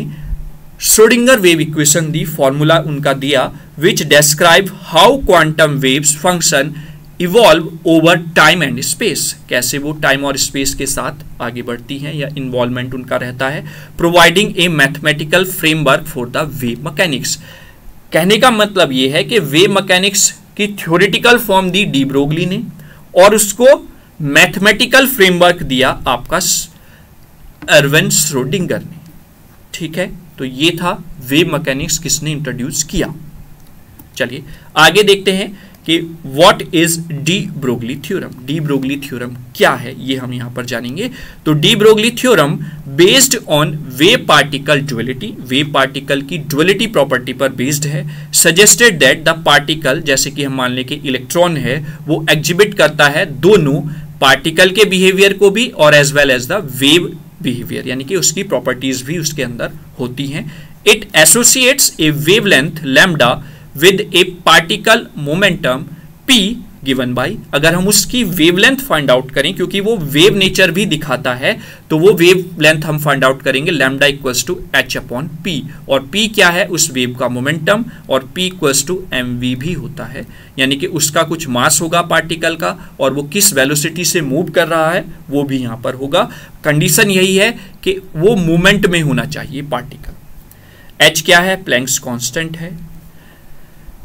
श्रोडिंगर वेव इक्वेशन दी, फॉर्मूला उनका दिया, which describe how quantum waves function evolve over time and space. कैसे वो टाइम और स्पेस के साथ आगे बढ़ती हैं या इन्वॉल्वमेंट उनका रहता है। Providing A mathematical framework for the wave mechanics. कहने का मतलब ये है कि वेव मैकेनिक्स की थ्योरेटिकल फॉर्म दी डी ब्रोगली ने और उसको मैथमेटिकल फ्रेमवर्क दिया आपका एरविन श्रोडिंगर ने। ठीक है, तो ये था वेव मैकेनिक्स किसने इंट्रोड्यूस किया। चलिए आगे देखते हैं कि what is de Broglie theorem. De Broglie theorem क्या है ये हम यहां पर जानेंगे। तो de Broglie theorem based on wave particle duality, wave particle की ड्युअलिटी प्रॉपर्टी पर बेस्ड है, सजेस्टेड दैट द पार्टिकल, जैसे कि हम मान लें कि इलेक्ट्रॉन है वो एग्जिबिट करता है दोनों पार्टिकल के बिहेवियर को भी और as well as the wave behaviour, यानी कि उसकी प्रॉपर्टीज भी उसके अंदर होती हैं। It associates a wavelength lambda with a particle momentum p given by, अगर हम उसकी वेवलेंथ फाइंड आउट करें क्योंकि वो वेव नेचर भी दिखाता है तो वो वेवलेंथ हम फाइंड आउट करेंगे lambda equals to h upon p, और p क्या है उस वेव का मोमेंटम, और p इक्वल्स टू mv भी होता है, यानी कि उसका कुछ मास होगा पार्टिकल का और वो किस वेलोसिटी से मूव कर रहा है वो भी यहां पर होगा। कंडीशन यही है कि वो मूवमेंट में होना चाहिए पार्टिकल। h क्या है, प्लैंक्स कांस्टेंट है।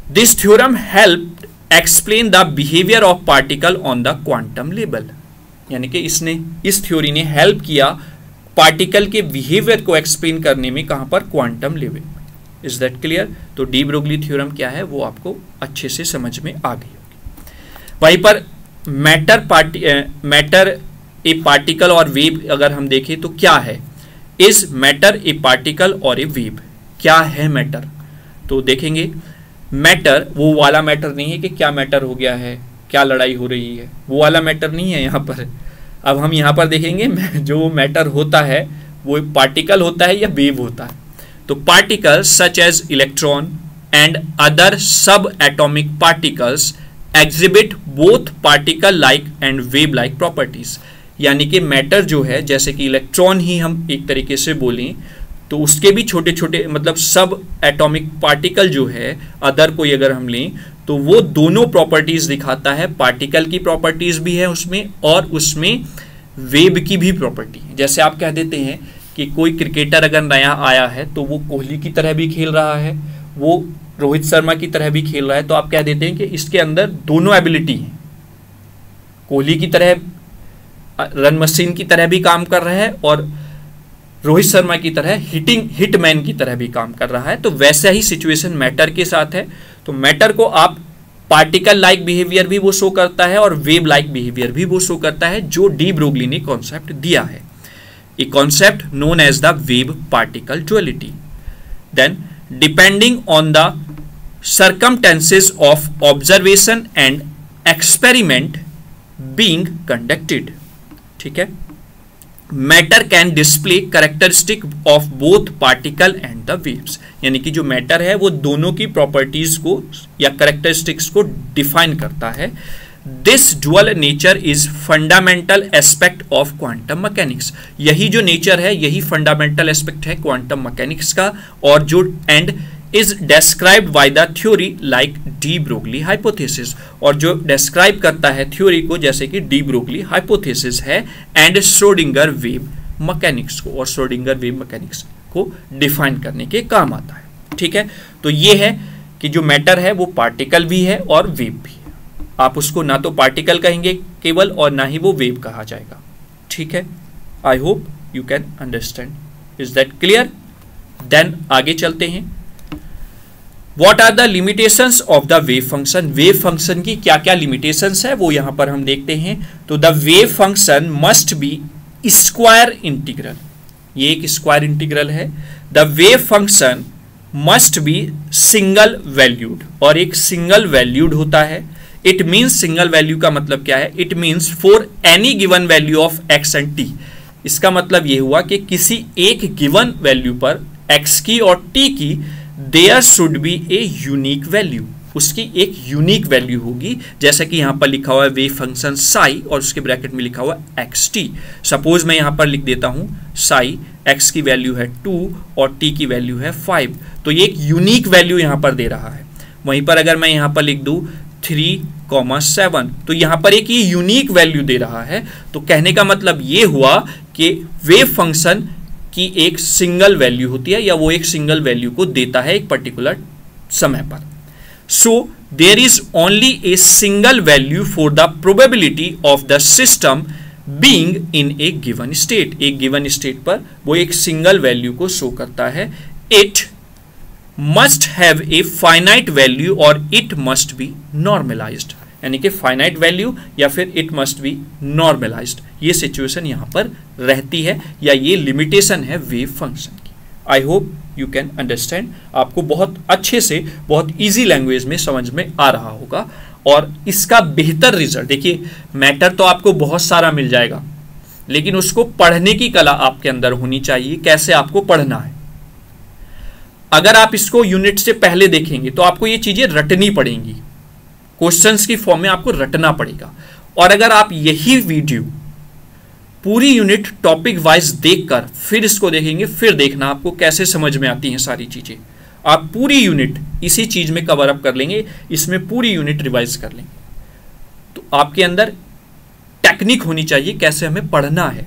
This theorem helped explain the behavior of particle on the quantum level, यानी कि इसने, इस थ्योरी ने हेल्प किया पार्टिकल के बिहेवियर को एक्सप्लेन करने में, कहां पर, क्वांटम लेवल में। Is that clear. तो डी ब्रोगली थ्योरम क्या है वो आपको अच्छे से समझ में आ गई होगी। वहीं पर मैटर ए पार्टिकल और वेव अगर हम देखें तो क्या है, इज मैटर ए पार्टिकल और ए वेव, क्या है मैटर। तो देखेंगे मैटर वो वाला मैटर नहीं है कि क्या मैटर हो गया है, क्या लड़ाई हो रही है, वो वाला मैटर नहीं है यहाँ पर। अब हम यहाँ पर देखेंगे जो मैटर होता है वो पार्टिकल होता है या वेव होता है। तो particle such as electron and other sub atomic particles exhibit both particle like and wave like properties, यानी कि मैटर जो है, जैसे कि इलेक्ट्रॉन ही हम एक तरीके से बोलें तो उसके भी छोटे छोटे मतलब सब एटॉमिक पार्टिकल जो है, अदर कोई अगर हम लें तो वो दोनों प्रॉपर्टीज दिखाता है, पार्टिकल की प्रॉपर्टीज भी है उसमें और उसमें वेव की भी प्रॉपर्टी है। जैसे आप कह देते हैं कि कोई क्रिकेटर अगर नया आया है तो वो कोहली की तरह भी खेल रहा है, वो रोहित शर्मा की तरह भी खेल रहा है, तो आप कह देते हैं कि इसके अंदर दोनों एबिलिटी है, कोहली की तरह रन मशीन की तरह भी काम कर रहा है और रोहित शर्मा की तरह हिटमैन की तरह भी काम कर रहा है। तो वैसा ही सिचुएशन मैटर के साथ है। तो मैटर को आप पार्टिकल लाइक बिहेवियर भी वो शो करता है और वेव लाइक बिहेवियर भी वो शो करता है, जो डी ब्रोगली ने कॉन्सेप्ट दिया है, a concept known as the wave particle duality. Then depending on the circumstances of observation and experiment being conducted, ठीक है, matter can display characteristic of both particle and the waves, यानी कि जो matter है वो दोनों की प्रॉपर्टीज को या कैरेक्टरिस्टिक्स को डिफाइन करता है। This dual nature is fundamental aspect of quantum mechanics, यही जो नेचर है यही फंडामेंटल एस्पेक्ट है क्वांटम मैकेनिक्स का, और जो and is described by the theory like de Broglie hypothesis, और जो डेस्क्राइब करता है थ्योरी को जैसे कि डी ब्रोगली हाइपोथेसिस है, एंड श्रोडिंगर वेव मैकेनिक्स को, और श्रोडिंगर वेव मैकेनिक्स को डिफाइन करने के काम आता है। ठीक है, तो ये है कि जो मैटर है वो पार्टिकल भी है और वेव भी है। आप उसको ना तो पार्टिकल कहेंगे केवल और ना ही वो वेव कहा जाएगा। ठीक है, I hope you can understand. Is that clear? Then आगे चलते हैं। What are the limitations of the wave function? Wave function की क्या क्या लिमिटेशंस है वो यहां पर हम देखते हैं। तो the wave function must be square integral, ये एक स्क्वायर इंटीग्रल है। The wave function must be single valued, और एक सिंगल वैल्यूड होता है। इट मीन्स सिंगल वैल्यू का मतलब क्या है? It means for any given value of x and T. इसका मतलब ये हुआ कि किसी एक गिवन वैल्यू पर एक्स की और टी की there should be a unique value, उसकी एक यूनिक वैल्यू होगी। जैसा कि यहां पर लिखा हुआ है वेव फंक्शन साई और उसके ब्रैकेट में लिखा हुआ एक्स टी। सपोज मैं यहां पर लिख देता हूं साई, एक्स की वैल्यू है 2 और टी की वैल्यू है 5, तो ये एक यूनिक वैल्यू यहां पर दे रहा है। वहीं पर अगर मैं यहां पर लिख दूं 3,7, तो यहां पर एक ये यूनिक वैल्यू दे रहा है। तो कहने का मतलब ये हुआ कि वेव फंक्शन की एक सिंगल वैल्यू होती है, या वो एक सिंगल वैल्यू को देता है एक पर्टिकुलर समय पर। So there is only a single value for the probability of the system being in a given state. एक गिवन स्टेट पर वो एक सिंगल वैल्यू को शो करता है। It must have a finite value और इट मस्ट बी नॉर्मलाइज्ड, यानी कि फाइनाइट वैल्यू या फिर इट मस्ट बी नॉर्मलाइज्ड, ये सिचुएशन यहां पर रहती है या ये लिमिटेशन है वेव फंक्शन की। आई होप यू कैन अंडरस्टैंड, आपको बहुत अच्छे से बहुत इजी लैंग्वेज में समझ में आ रहा होगा और इसका बेहतर रिजल्ट, देखिए मैटर तो आपको बहुत सारा मिल जाएगा लेकिन उसको पढ़ने की कला आपके अंदर होनी चाहिए, कैसे आपको पढ़ना है। अगर आप इसको यूनिट से पहले देखेंगे तो आपको ये चीजें रटनी पड़ेंगी, क्वेश्चंस की फॉर्म में आपको रटना पड़ेगा। और अगर आप यही वीडियो पूरी यूनिट टॉपिक वाइज देखकर फिर इसको देखेंगे, फिर देखना आपको कैसे समझ में आती हैं सारी चीजें। आप पूरी यूनिट इसी चीज में कवर अप कर लेंगे, इसमें पूरी यूनिट रिवाइज कर लेंगे, तो आपके अंदर टेक्निक होनी चाहिए कैसे हमें पढ़ना है,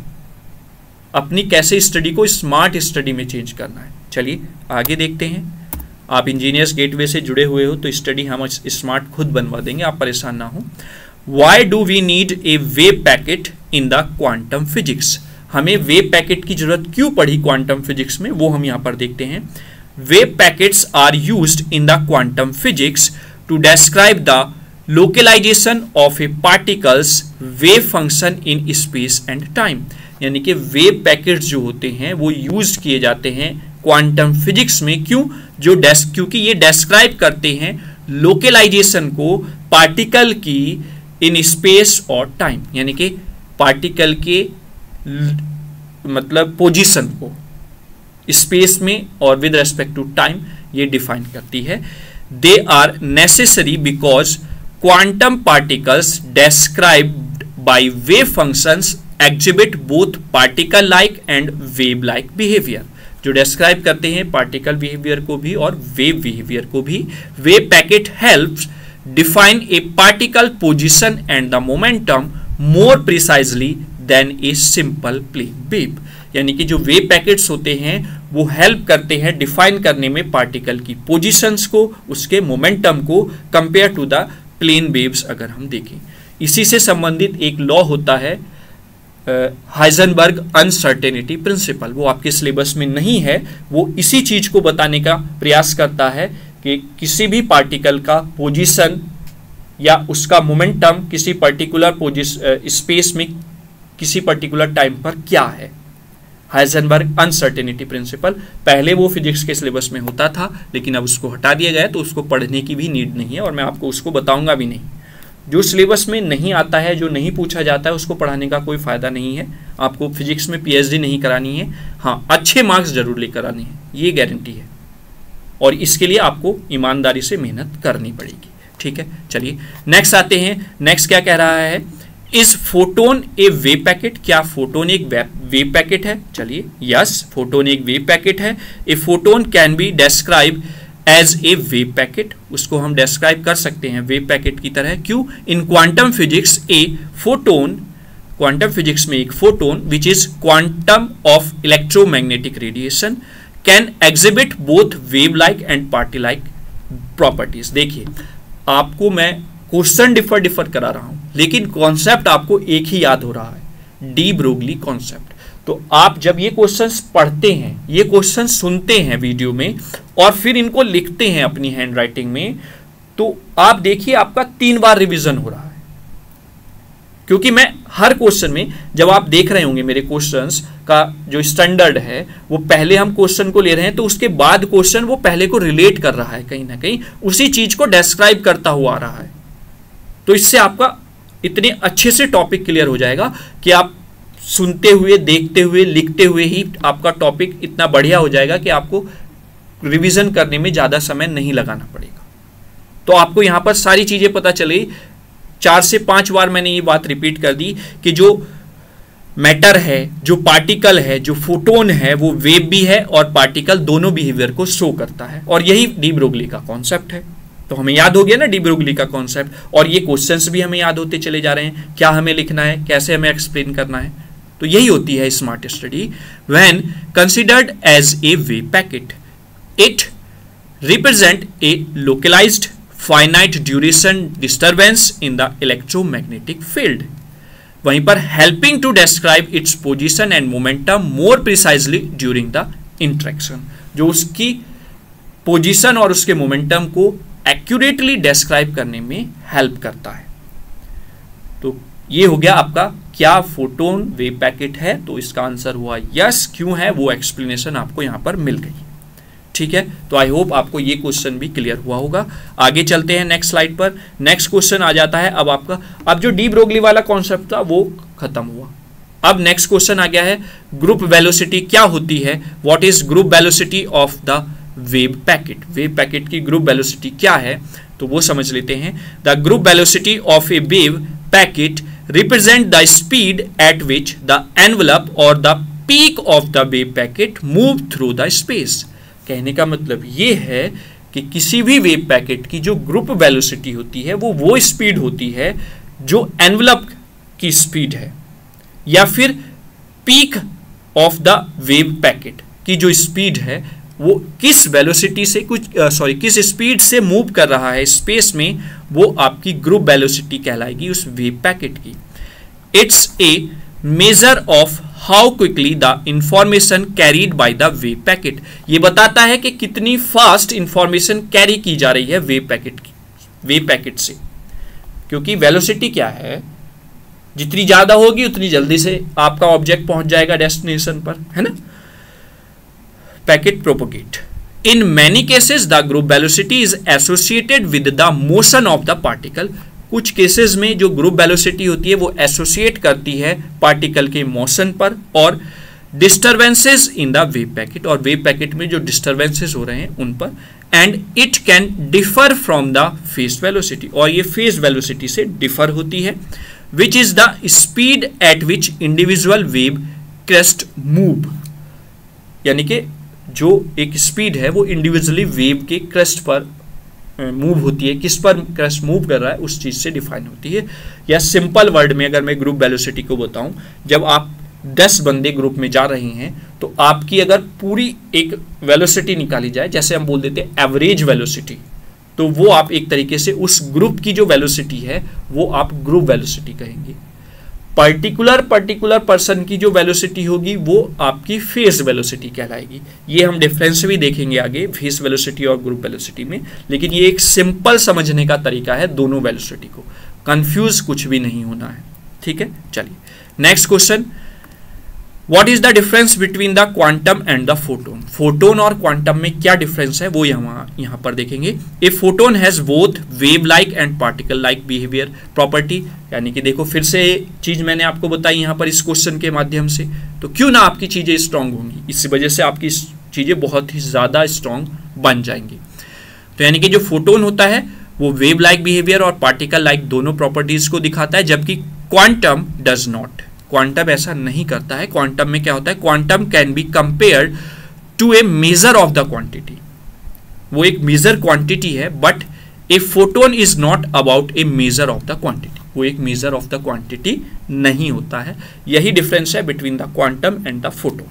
अपनी कैसे स्टडी को स्मार्ट स्टडी में चेंज करना है। चलिए आगे देखते हैं। आप इंजीनियर्स गेटवे से जुड़े हुए हो तो स्टडी हम स्मार्ट खुद बनवा देंगे, आप परेशान ना हो। Why do we need a wave packet in the quantum physics? हमें वेव पैकेट की जरूरत क्यों पड़ी क्वांटम फिजिक्स में, वो हम यहां पर देखते हैं। Wave packets are used in the quantum physics to describe the localisation of a particle's wave function in space and time, यानी कि वेव पैकेट्स जो होते हैं वो यूज किए जाते हैं क्वांटम फिजिक्स में। क्यों? क्योंकि ये डिस्क्राइब करते हैं लोकलाइजेशन को पार्टिकल की इन स्पेस और टाइम, यानी कि पार्टिकल के मतलब पोजीशन को स्पेस में और विद रेस्पेक्ट टू टाइम ये डिफाइन करती है। They are necessary because quantum particles described by wave functions exhibit both particle like and wave like behaviour, जो डिस्क्राइब करते हैं पार्टिकल बिहेवियर को भी और वेव बिहेवियर को भी। Wave packet helps define a particle position and the momentum more precisely than a simple plain wave, यानी कि जो वेव पैकेट्स होते हैं वो हेल्प करते हैं डिफाइन करने में पार्टिकल की पोजीशंस को, उसके मोमेंटम को, compare to the plane waves. अगर हम देखें इसी से संबंधित एक लॉ होता है हाइजेनबर्ग अनसर्टेनिटी प्रिंसिपल, वो आपके सिलेबस में नहीं है, वो इसी चीज को बताने का प्रयास करता है कि किसी भी पार्टिकल का पोजीशन या उसका मोमेंटम किसी पर्टिकुलर स्पेस में किसी पर्टिकुलर टाइम पर क्या है। हाइजेनबर्ग अनसर्टेनिटी प्रिंसिपल पहले वो फिजिक्स के सिलेबस में होता था लेकिन अब उसको हटा दिया गया है, तो उसको पढ़ने की भी नीड नहीं है और मैं आपको उसको बताऊंगा भी नहीं। जो सिलेबस में नहीं आता है, जो नहीं पूछा जाता है, उसको पढ़ाने का कोई फायदा नहीं है। आपको फिजिक्स में पीएचडी नहीं करानी है, हाँ अच्छे मार्क्स जरूर लेकर आने हैं, ये गारंटी है, और इसके लिए आपको ईमानदारी से मेहनत करनी पड़ेगी। ठीक है, चलिए नेक्स्ट आते हैं। नेक्स्ट क्या कह रहा है, is photon a wave packet, क्या फोटोन एक वेव पैकेट है? चलिए यस, फोटोन एक वेव पैकेट है। A photon can be describe as a wave packet, उसको हम डिस्क्राइब कर सकते हैं वेव पैकेट की तरह। क्यों? इन quantum physics a photon, quantum physics में एक photon which is quantum of electromagnetic radiation can exhibit both wave like and party like properties. देखिए आपको मैं क्वेश्चन डिफर करा रहा हूं लेकिन कॉन्सेप्ट आपको एक ही याद हो रहा है, डी ब्रोगली कॉन्सेप्ट। तो आप जब ये क्वेश्चंस पढ़ते हैं, ये क्वेश्चन सुनते हैं वीडियो में और फिर इनको लिखते हैं अपनी हैंड राइटिंग में, तो आप देखिए आपका 3 बार रिवीजन हो रहा है। क्योंकि मैं हर क्वेश्चन में, जब आप देख रहे होंगे मेरे क्वेश्चंस का जो स्टैंडर्ड है, वो पहले हम क्वेश्चन को ले रहे हैं तो उसके बाद क्वेश्चन वो पहले को रिलेट कर रहा है, कहीं ना कहीं उसी चीज को डिस्क्राइब करता हुआ आ रहा है। तो इससे आपका इतने अच्छे से टॉपिक क्लियर हो जाएगा कि आप सुनते हुए, देखते हुए, लिखते हुए ही आपका टॉपिक इतना बढ़िया हो जाएगा कि आपको रिवीजन करने में ज्यादा समय नहीं लगाना पड़ेगा। तो आपको यहां पर सारी चीजें पता चली। 4 से 5 बार मैंने ये बात रिपीट कर दी कि जो मैटर है, जो पार्टिकल है, जो फोटोन है, वो वेव भी है और पार्टिकल, दोनों बिहेवियर को शो करता है, और यही डी ब्रोगली का कॉन्सेप्ट है। तो हमें याद हो गया ना डी ब्रोगली का कॉन्सेप्ट, और ये क्वेश्चंस भी हमें याद होते चले जा रहे हैं, क्या हमें लिखना है, कैसे हमें एक्सप्लेन करना है। तो यही होती है smart study. When considered as a wave packet, it represent a localised finite duration disturbance in the electromagnetic field, वहीं पर helping to describe its position and momentum more precisely during the interaction. जो उसकी position और उसके momentum को accurately describe करने में help करता है। तो ये हो गया आपका क्या फोटोन वेव पैकेट है, तो इसका आंसर हुआ यस। क्यों है वो एक्सप्लेनेशन आपको यहां पर मिल गई। ठीक है, तो आई होप आपको ये क्वेश्चन भी क्लियर हुआ होगा। आगे चलते हैं नेक्स्ट स्लाइड पर। नेक्स्ट क्वेश्चन आ जाता है अब आपका, अब जो डी ब्रोगली वाला कॉन्सेप्ट था वो खत्म हुआ। अब नेक्स्ट क्वेश्चन आ गया है ग्रुप वेलोसिटी क्या होती है, what is group velocity of the wave packet. Wave packet की ग्रुप वेलोसिटी क्या है तो वो समझ लेते हैं। The group velocity of a wave packet represent the speed at which the envelope or the peak of the wave packet move through the space। कहने का मतलब ये है कि किसी भी वेव पैकेट की जो ग्रुप वेलोसिटी होती है वो स्पीड होती है जो एनवलप की स्पीड है, या फिर peak of the wave packet की जो स्पीड है वो किस वेलोसिटी से किस स्पीड से मूव कर रहा है स्पेस में, वो आपकी ग्रुप वेलोसिटी कहलाएगी उस वेव पैकेट की। It's a measure of how quickly the information carried bye the wave packet. ये बताता है कि कितनी फास्ट इंफॉर्मेशन कैरी की जा रही है वेव पैकेट से, क्योंकि वेलोसिटी क्या है, जितनी ज्यादा होगी उतनी जल्दी से आपका ऑब्जेक्ट पहुंच जाएगा डेस्टिनेशन पर, है ना। Packet propagate in many cases the group velocity is associated with the motion of the particle. कुछ केसेस में जो ग्रुप वेलोसिटी होती है वो एसोसिएट करती है पार्टिकल के मोशन पर और disturbances in the wave packet, और वेव पैकेट में जो डिस्टर्बेंसेस हो रहे हैं उन पर। And it can differ from the phase velocity, और ये फेस वेलोसिटी से डिफर होती है। Which is the speed at which individual wave crest move, यानी कि जो एक स्पीड है वो इंडिविजुअली वेव के क्रेस्ट पर मूव होती है, किस पर क्रेस्ट मूव कर रहा है उस चीज से डिफाइन होती है। या सिंपल वर्ड में अगर मैं ग्रुप वेलोसिटी को बताऊं, जब आप 10 बंदे ग्रुप में जा रहे हैं तो आपकी अगर पूरी एक वेलोसिटी निकाली जाए, जैसे हम बोल देते हैं एवरेज वेलोसिटी, तो वो आप एक तरीके से उस ग्रुप की जो वेलोसिटी है वो आप ग्रुप वेलोसिटी कहेंगे। पर्टिकुलर पर्सन की जो वेलोसिटी होगी वो आपकी फेस वेलोसिटी कहलाएगी। ये हम डिफरेंस भी देखेंगे आगे फेस वेलोसिटी और ग्रुप वेलोसिटी में, लेकिन ये एक सिंपल समझने का तरीका है दोनों वेलोसिटी को, कंफ्यूज कुछ भी नहीं होना है। ठीक है, चलिए next question, what is the difference between the quantum and the photon. Photon और क्वांटम में क्या डिफरेंस है वो यहाँ पर देखेंगे। A photon has both wave like and particle like behaviour property, यानी कि देखो फिर से चीज मैंने आपको बताई यहाँ पर इस क्वेश्चन के माध्यम से, तो क्यों ना आपकी चीजें स्ट्रांग होंगी, इस वजह से आपकी चीजें बहुत ही ज्यादा स्ट्रांग बन जाएंगी। तो यानी कि जो फोटोन होता है वो वेव लाइक बिहेवियर और पार्टिकल लाइक दोनों प्रॉपर्टीज को दिखाता है, जबकि क्वांटम डज नॉट। क्वांटम ऐसा नहीं करता है। क्वांटम में क्या होता है, quantum can be compared to a measure of the quantity, वो एक मेजर क्वांटिटी है, but a photon is not about a measure of the quantity, वो एक मेजर ऑफ द क्वांटिटी नहीं होता है। यही डिफरेंस है between the quantum and the photon.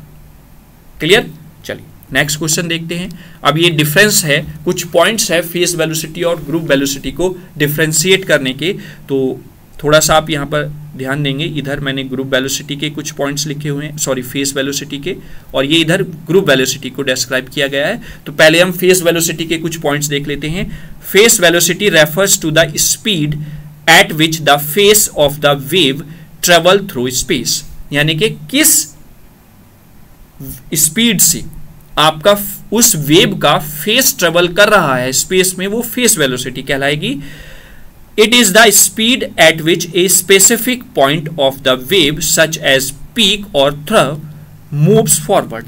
Clear, चलिए नेक्स्ट क्वेश्चन देखते हैं। अब ये डिफरेंस है, कुछ पॉइंट्स है फेस वेलोसिटी और ग्रुप वेलोसिटी को डिफरेंशिएट करने के, तो थोड़ा सा आप यहाँ पर ध्यान देंगे। इधर मैंने ग्रुप वेलोसिटी के कुछ पॉइंट्स लिखे हुए हैं, सॉरी फेस वेलोसिटी के, और ये इधर ग्रुप वेलोसिटी को डिस्क्राइब किया गया है। तो पहले हम फेस वेलोसिटी के कुछ पॉइंट्स देख लेते हैं। Phase velocity refers to the speed at which the phase of the wave travel through space, यानी कि किस स्पीड से आपका उस वेव का फेस ट्रेवल कर रहा है स्पेस में, वो फेस वेलोसिटी कहलाएगी। It is the speed at which a specific point of the wave such as peak or trough moves forward,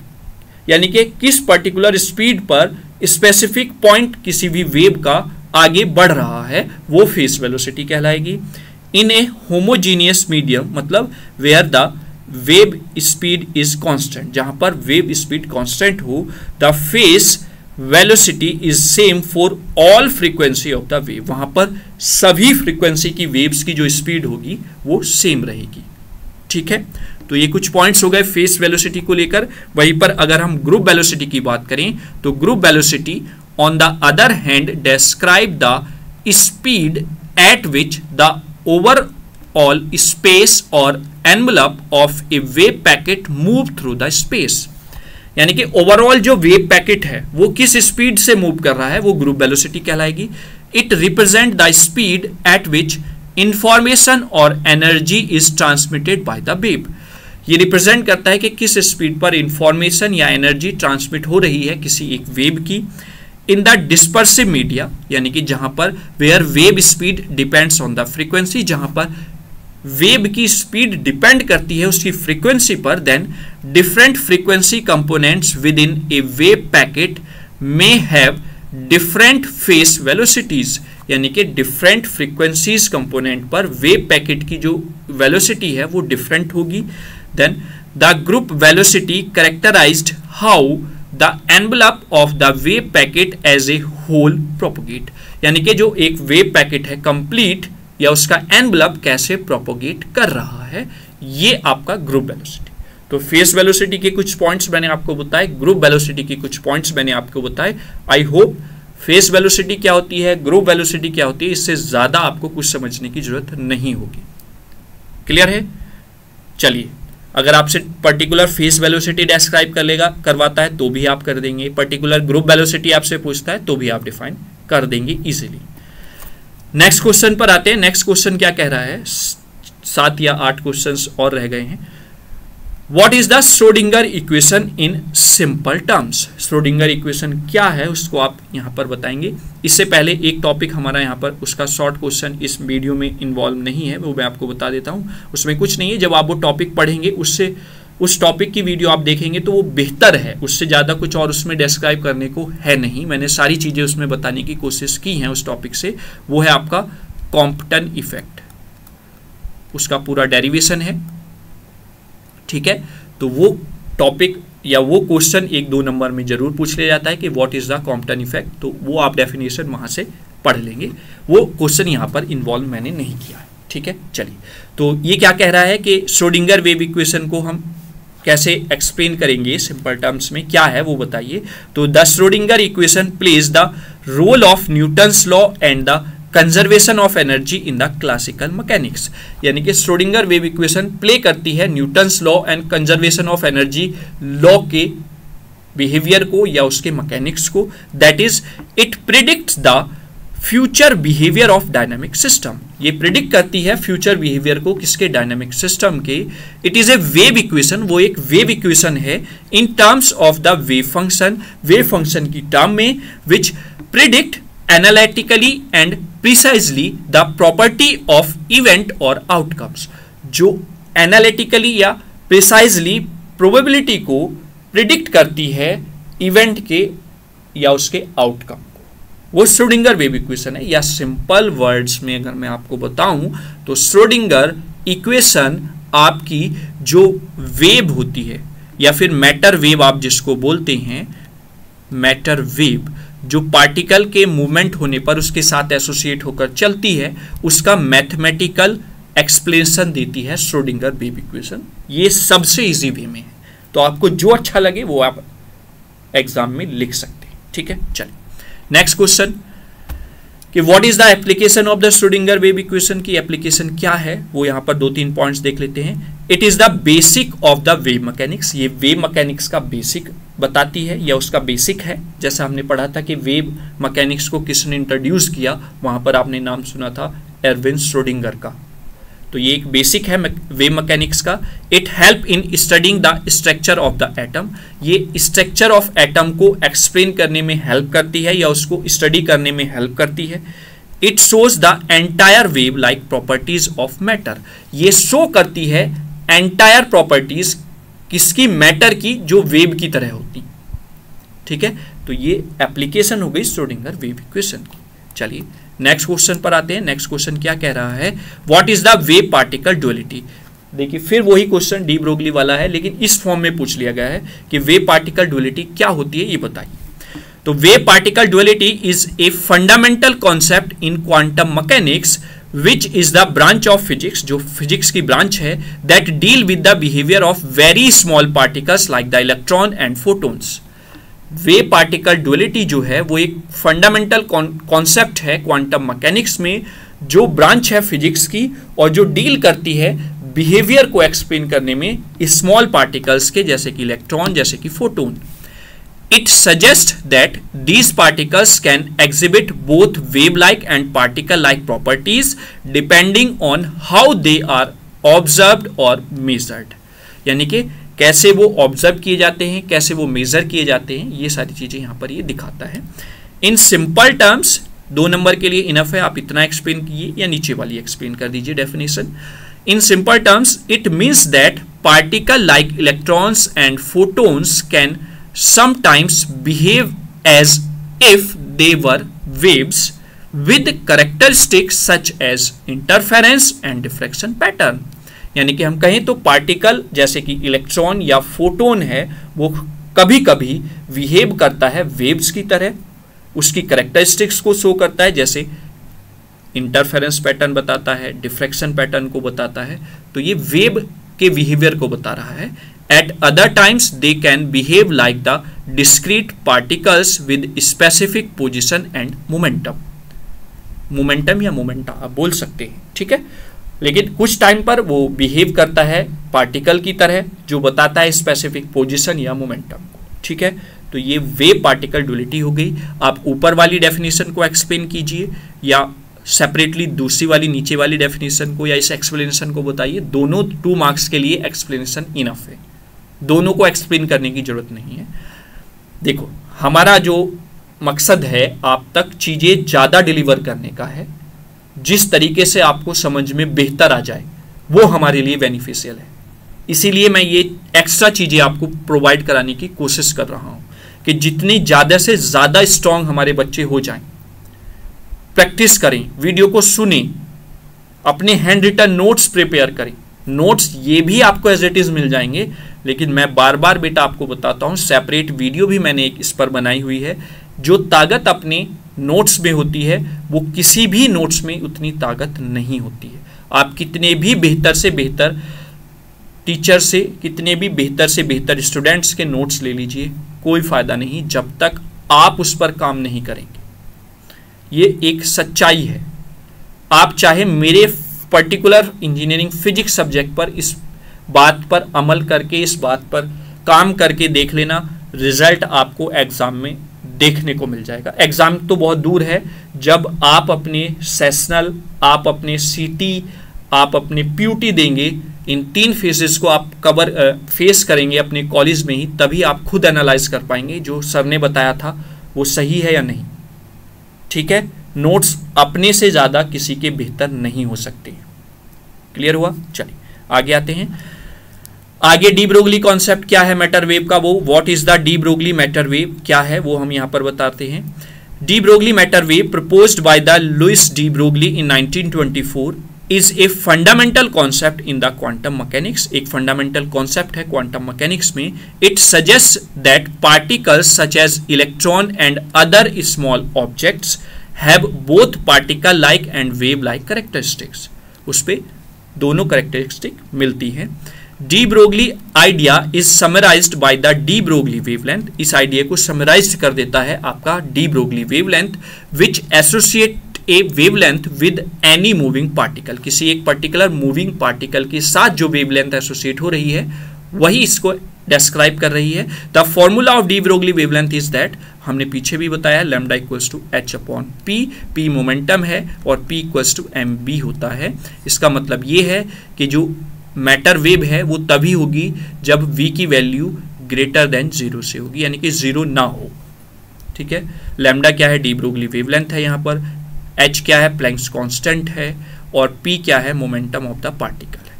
यानी कि किस पर्टिकुलर स्पीड पर स्पेसिफिक पॉइंट किसी भी वेव का आगे बढ़ रहा है वो फेस वेलोसिटी कहलाएगी। इन ए होमोजीनियस मीडियम, मतलब where the wave speed is constant, जहां पर वेव स्पीड कांस्टेंट हो, the phase velocity is same for all frequency of the wave, वहां पर सभी फ्रीक्वेंसी की वेव्स की जो स्पीड होगी वो सेम रहेगी। ठीक है, तो ये कुछ पॉइंट्स हो गए फेस वेलोसिटी को लेकर। वहीं पर अगर हम ग्रुप वेलोसिटी की बात करें तो group velocity on the other hand describe the speed at which the overall space और envelope of a wave packet move through the space, यानी कि ओवरऑल जो वेव पैकेट है वो किस स्पीड से मूव कर रहा है, वो ग्रुप वेलोसिटी कहलाएगी। It represent the speed at which information और energy is transmitted by the wave. ये रिप्रेजेंट करता है कि किस स्पीड पर इंफॉर्मेशन या एनर्जी ट्रांसमिट हो रही है किसी एक वेव की। इन द डिस्पर्सिव मीडिया, यानी कि जहां पर where wave speed depends on the frequency, जहां पर वेव की स्पीड डिपेंड करती है उसकी फ्रीक्वेंसी पर, then different frequency components within a wave packet may have different phase velocities, यानी कि डिफरेंट फ्रीक्वेंसीज कंपोनेंट पर वेव पैकेट की जो वेलोसिटी है वो डिफरेंट होगी। Then the group velocity characterised how the envelope of the wave packet as a whole propagate, यानी कि जो एक वेव पैकेट है कंप्लीट या उसका एनवेलप कैसे प्रोपोगेट कर रहा है, ये आपका ग्रुप वेलोसिटी। तो फेस वेलोसिटी के कुछ पॉइंट्स मैंने आपको बताए, ग्रुप वेलोसिटी के कुछ पॉइंट्स मैंने आपको बताए। आई होप फेस वेलोसिटी क्या होती है, ग्रुप वेलोसिटी क्या होती है, इससे ज्यादा आपको कुछ समझने की जरूरत नहीं होगी। क्लियर है? चलिए, अगर आपसे पर्टिकुलर फेस वेलोसिटी डिस्क्राइब करवाता है तो भी आप कर देंगे, पर्टिकुलर ग्रुप वेलोसिटी आपसे पूछता है तो भी आप डिफाइन कर देंगे इजीली। नेक्स्ट क्वेश्चन पर आते हैं। नेक्स्ट क्वेश्चन क्या कह रहा है, 7 या 8 क्वेश्चंस और रह गए हैं। What is the Schrodinger equation in simple terms? Schrodinger equation क्या है उसको आप यहां पर बताएंगे। इससे पहले एक टॉपिक हमारा यहां पर, उसका शॉर्ट क्वेश्चन इस वीडियो में इन्वॉल्व नहीं है, वो मैं आपको बता देता हूं। उसमें कुछ नहीं है, जब आप वो टॉपिक पढ़ेंगे उससे उस टॉपिक की वीडियो आप देखेंगे तो वो बेहतर है, उससे ज़्यादा कुछ और उसमें डिस्क्राइब करने को है नहीं। मैंने सारी चीज़ें उसमें बताने की कोशिश की हैं उस टॉपिक से। वो है आपका कॉम्पटन इफेक्ट, उसका पूरा डेरिवेशन है, ठीक है। तो वो टॉपिक या वो क्वेश्चन 1-2 नंबर में जरूर पूछ लिया जाता है कि what is the Compton effect, तो वो आप डेफिनेशन वहां से पढ़ लेंगे। वो क्वेश्चन यहाँ पर इन्वॉल्व मैंने नहीं किया है, ठीक है। चलिए, तो ये क्या कह रहा है कि श्रोडिंगर वेव इक्वेशन को हम कैसे एक्सप्लेन करेंगे सिंपल टर्म्स में, क्या है वो बताइए। तो the Schrodinger equation plays the role of Newton's law and the conservation of energy in the classical mechanics, यानी कि श्रोडिंगर वेव इक्वेशन प्ले करती है Newton's law and conservation of energy law के बिहेवियर को या उसके मैकेनिक्स को। That is it predicts the future behaviour of dynamic system, ये प्रिडिक्ट करती है फ्यूचर बिहेवियर को किसके, डायनामिक सिस्टम के। It is a wave equation, वो एक वेव इक्वेशन है in terms of the wave function की टर्म में, which predict analytically and precisely the property of event और आउटकम्स, जो एनालिटिकली या प्रिसाइजली प्रोबेबिलिटी को प्रिडिक्ट करती है इवेंट के या उसके आउटकम को, वो श्रोडिंगर वेव इक्वेशन है। या सिंपल वर्ड्स में अगर मैं आपको बताऊं तो श्रोडिंगर इक्वेशन आपकी जो वेव होती है या फिर मैटर वेव आप जिसको बोलते हैं, मैटर वेव जो पार्टिकल के मूवमेंट होने पर उसके साथ एसोसिएट होकर चलती है, उसका मैथमेटिकल एक्सप्लेनेशन देती है श्रोडिंगर वेव इक्वेशन। ये सबसे इजी वे में है, तो आपको जो अच्छा लगे वो आप एग्जाम में लिख सकते हैं, ठीक है। चलिए, नेक्स्ट क्वेश्चन कि what is the application of the Schrodinger wave equation, की एप्लीकेशन क्या है, वो यहां पर 2-3 पॉइंट्स देख लेते हैं। It is the basic of the wave mechanics, ये वेव मैकेनिक्स का बेसिक बताती है या उसका बेसिक है। जैसा हमने पढ़ा था कि वेव मैकेनिक्स को किसने इंट्रोड्यूस किया, वहां पर आपने नाम सुना था एरविन श्रोडिंगर का। तो ये एक बेसिक है वेव मैकेनिक्स का। It help in studying the structure of the atom, ये स्ट्रक्चर ऑफ एटम को एक्सप्लेन करने में हेल्प करती है या उसको स्टडी करने में हेल्प करती है। It shows the entire wave like properties of matter, ये शो करती है एंटायर प्रॉपर्टीज किसकी, मैटर की, जो वेव की तरह होती, ठीक है। तो ये एप्लीकेशन हो गई श्रोडिंगर वेव इक्वेशन की। चलिए नेक्स्ट क्वेश्चन पर आते हैं। नेक्स्ट क्वेश्चन क्या कह रहा है, what is the wave particle duality. देखिए फिर वही क्वेश्चन डी ब्रोगली वाला है, लेकिन इस फॉर्म में पूछ लिया गया है कि वेव पार्टिकल ड्युअलिटी क्या होती है, ये बताइए। तो wave particle duality is a fundamental concept in quantum mechanics which is the branch of physics, जो फिजिक्स की ब्रांच है, that deal with the behaviour of very small particles like the electron and photons. Wave particle duality जो है वो एक fundamental concept है quantum mechanics में, जो ब्रांच है फिजिक्स की और जो डील करती है बिहेवियर को एक्सप्लेन करने में स्मॉल पार्टिकल्स के, जैसे कि इलेक्ट्रॉन, जैसे कि photon. It suggest that these particles can exhibit both wave like and particle like properties depending on how they are observed और मेजर्ड। यानी कि कैसे वो ऑब्जर्व किए जाते हैं, कैसे वो मेजर किए जाते हैं, ये सारी चीजें यहां पर ये दिखाता है। इन सिंपल टर्म्स 2 नंबर के लिए इनफ है, आप इतना एक्सप्लेन कीजिए या नीचे वाली एक्सप्लेन कर दीजिए definition. In simple terms it means that particle like electrons and photons can sometimes behave as if they were waves with characteristics such as interference and diffraction pattern. यानी कि हम कहें तो पार्टिकल जैसे कि इलेक्ट्रॉन या फोटोन है, वो कभी कभी बिहेव करता है वेव्स की तरह, उसकी कैरेक्टरिस्टिक्स को शो करता है, जैसे इंटरफेरेंस पैटर्न बताता है, डिफ्रैक्शन पैटर्न को बताता है, तो ये वेव के बिहेवियर को बता रहा है। Eight other times they can behave like the discrete particles with specific position and momentum. Momentum या मोमेंटा आप बोल सकते हैं, ठीक है। लेकिन कुछ टाइम पर वो बिहेव करता है पार्टिकल की तरह, जो बताता है स्पेसिफिक पोजिशन या मोमेंटम को, ठीक है। तो ये वेव पार्टिकल ड्यूलिटी हो गई। आप ऊपर वाली डेफिनेशन को एक्सप्लेन कीजिए या सेपरेटली दूसरी वाली नीचे वाली डेफिनेशन को या इस एक्सप्लेनेशन को बताइए। दोनों 2 मार्क्स के लिए एक्सप्लेनेशन इनफ है, दोनों को एक्सप्लेन करने की जरूरत नहीं है। देखो, हमारा जो मकसद है आप तक चीजें ज्यादा डिलीवर करने का है, जिस तरीके से आपको समझ में बेहतर आ जाए वो हमारे लिए बेनिफिशियल है। इसीलिए मैं ये एक्स्ट्रा चीजें आपको प्रोवाइड कराने की कोशिश कर रहा हूं कि जितनी ज्यादा से ज्यादा स्ट्रांग हमारे बच्चे हो जाएं। प्रैक्टिस करें, वीडियो को सुनें, अपने हैंड रिटन नोट्स प्रिपेयर करें। नोट्स ये भी आपको एज इट इज मिल जाएंगे, लेकिन मैं बार बार बेटा आपको बताता हूं, सेपरेट वीडियो भी मैंने एक इस पर बनाई हुई है। जो ताकत अपने नोट्स में होती है वो किसी भी नोट्स में उतनी ताकत नहीं होती है। आप कितने भी बेहतर से बेहतर टीचर से, कितने भी बेहतर से बेहतर स्टूडेंट्स के नोट्स ले लीजिए, कोई फायदा नहीं जब तक आप उस पर काम नहीं करेंगे। ये एक सच्चाई है। आप चाहे मेरे पर्टिकुलर इंजीनियरिंग फिजिक्स सब्जेक्ट पर इस बात पर अमल करके, इस बात पर काम करके देख लेना, रिजल्ट आपको एग्जाम में देखने को मिल जाएगा। एग्जाम तो बहुत दूर है, जब आप अपने सेशनल, आप अपने सीटी, आप अपने पीयूटी देंगे, इन 3 फेजेस को आप फेस करेंगे अपने कॉलेज में ही, तभी आप खुद एनालाइज कर पाएंगे जो सर ने बताया था वो सही है या नहीं, ठीक है। नोट्स अपने से ज्यादा किसी के बेहतर नहीं हो सकते। क्लियर हुआ? चलिए आगे आते हैं। आगे डी ब्रोगली कॉन्सेप्ट क्या है मैटर वेव का, वो what is the de Broglie matter wave क्या है वो हम यहां पर बताते हैं। De Broglie matter wave proposed by the Louis de Broglie in 1924 is a fundamental concept in the quantum mechanics. एक फंडामेंटल कॉन्सेप्ट है क्वांटम मैकेनिक्स में। It suggest that particles such as electron and other small objects have both particle like and wave like characteristics. उस पे दोनों characteristic मिलती हैं। De Broglie idea is summarised bye the de Broglie wavelength. इस idea को summarise कर देता है आपका D Broglie wavelength, which associate A wavelength with any moving particle. किसी एक पर्टिकुलर मूविंग पार्टिकल के साथ जो वेवलेंथ एसोसिएट हो रही है वही इसको डिस्क्राइब कर रही है। The formula of de Broglie wavelength is that, हमने पीछे भी बताया, lambda equals to h upon p, p momentum है और p इक्वल्स टू mb होता है। इसका मतलब ये है कि जो मैटर वेव है वो तभी होगी जब v की वैल्यू ग्रेटर देन 0 से होगी, यानी कि 0 ना हो, ठीक है। लैम्डा क्या है? डी ब्रोगली वेवलेंथ है यहाँ पर, h क्या है? प्लैंक्स कांस्टेंट है, और p क्या है? मोमेंटम ऑफ द पार्टिकल है,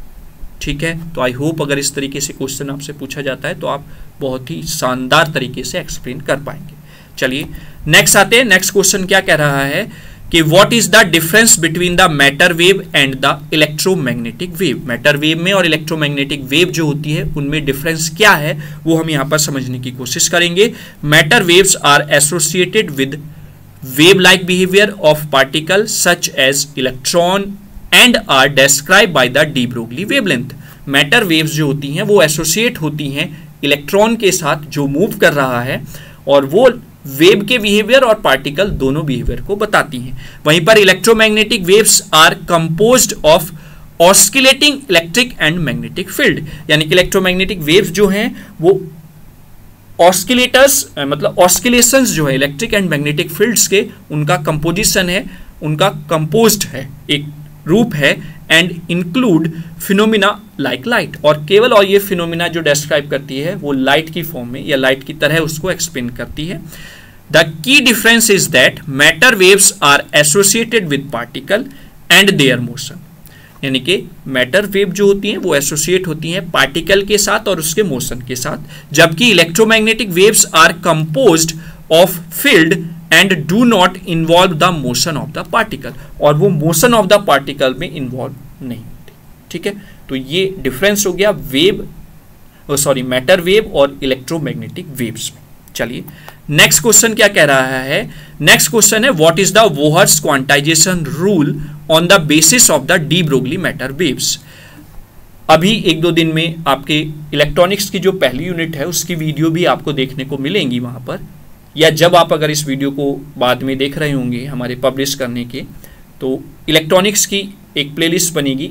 ठीक है। तो आई होप अगर इस तरीके से क्वेश्चन आपसे पूछा जाता है तो आप बहुत ही शानदार तरीके से एक्सप्लेन कर पाएंगे। चलिए नेक्स्ट आते हैं। नेक्स्ट क्वेश्चन क्या कह रहा है कि what is the difference between the matter wave and the electromagnetic wave. Matter wave में और इलेक्ट्रोमैग्नेटिक वेव जो होती है उनमें डिफरेंस क्या है वो हम यहाँ पर समझने की कोशिश करेंगे। Matter waves are associated with wave like behaviour of particle such as electron and are describe by the de Broglie wavelength. Matter waves जो होती हैं वो एसोसिएट होती हैं इलेक्ट्रॉन के साथ जो मूव कर रहा है, और वो वेव के बिहेवियर और पार्टिकल दोनों बिहेवियर को बताती हैं। वहीं पर electromagnetic waves are composed of oscillating electric and magnetic field, यानी कि इलेक्ट्रोमैग्नेटिक वेव्स जो हैं वो ऑस्किलेटर्स मतलब ऑस्किलेशंस जो है इलेक्ट्रिक एंड मैग्नेटिक फील्ड्स के, उनका कंपोजिशन है, उनका कंपोज्ड है, एक रूप है, and include phenomena like light, और केवल और ये फिनोमिना जो डिस्क्राइब करती है वो लाइट की फॉर्म में या लाइट की तरह उसको एक्सप्लेन करती है। The key difference is that matter waves are associated with particle and their motion, यानी कि मैटर वेव जो होती हैं वो एसोसिएट होती हैं पार्टिकल के साथ और उसके मोशन के साथ, जबकि electromagnetic waves are composed of field and do not involve the motion of the particle, और वो मोशन ऑफ द पार्टिकल में इन्वॉल्व नहीं होती। ठीक है, तो ये डिफरेंस हो गया मैटर वेव और इलेक्ट्रोमैग्नेटिक वेव्स में। चलिए नेक्स्ट क्वेश्चन क्या कह रहा है, नेक्स्ट क्वेश्चन है what is the Bohr's quantization rule on the basis of the de Broglie matter waves. अभी एक दो दिन में आपके इलेक्ट्रॉनिक्स की जो पहली यूनिट है उसकी वीडियो भी आपको देखने को मिलेंगी वहां पर, या जब आप अगर इस वीडियो को बाद में देख रहे होंगे हमारे पब्लिश करने के, तो इलेक्ट्रॉनिक्स की एक प्लेलिस्ट बनेगी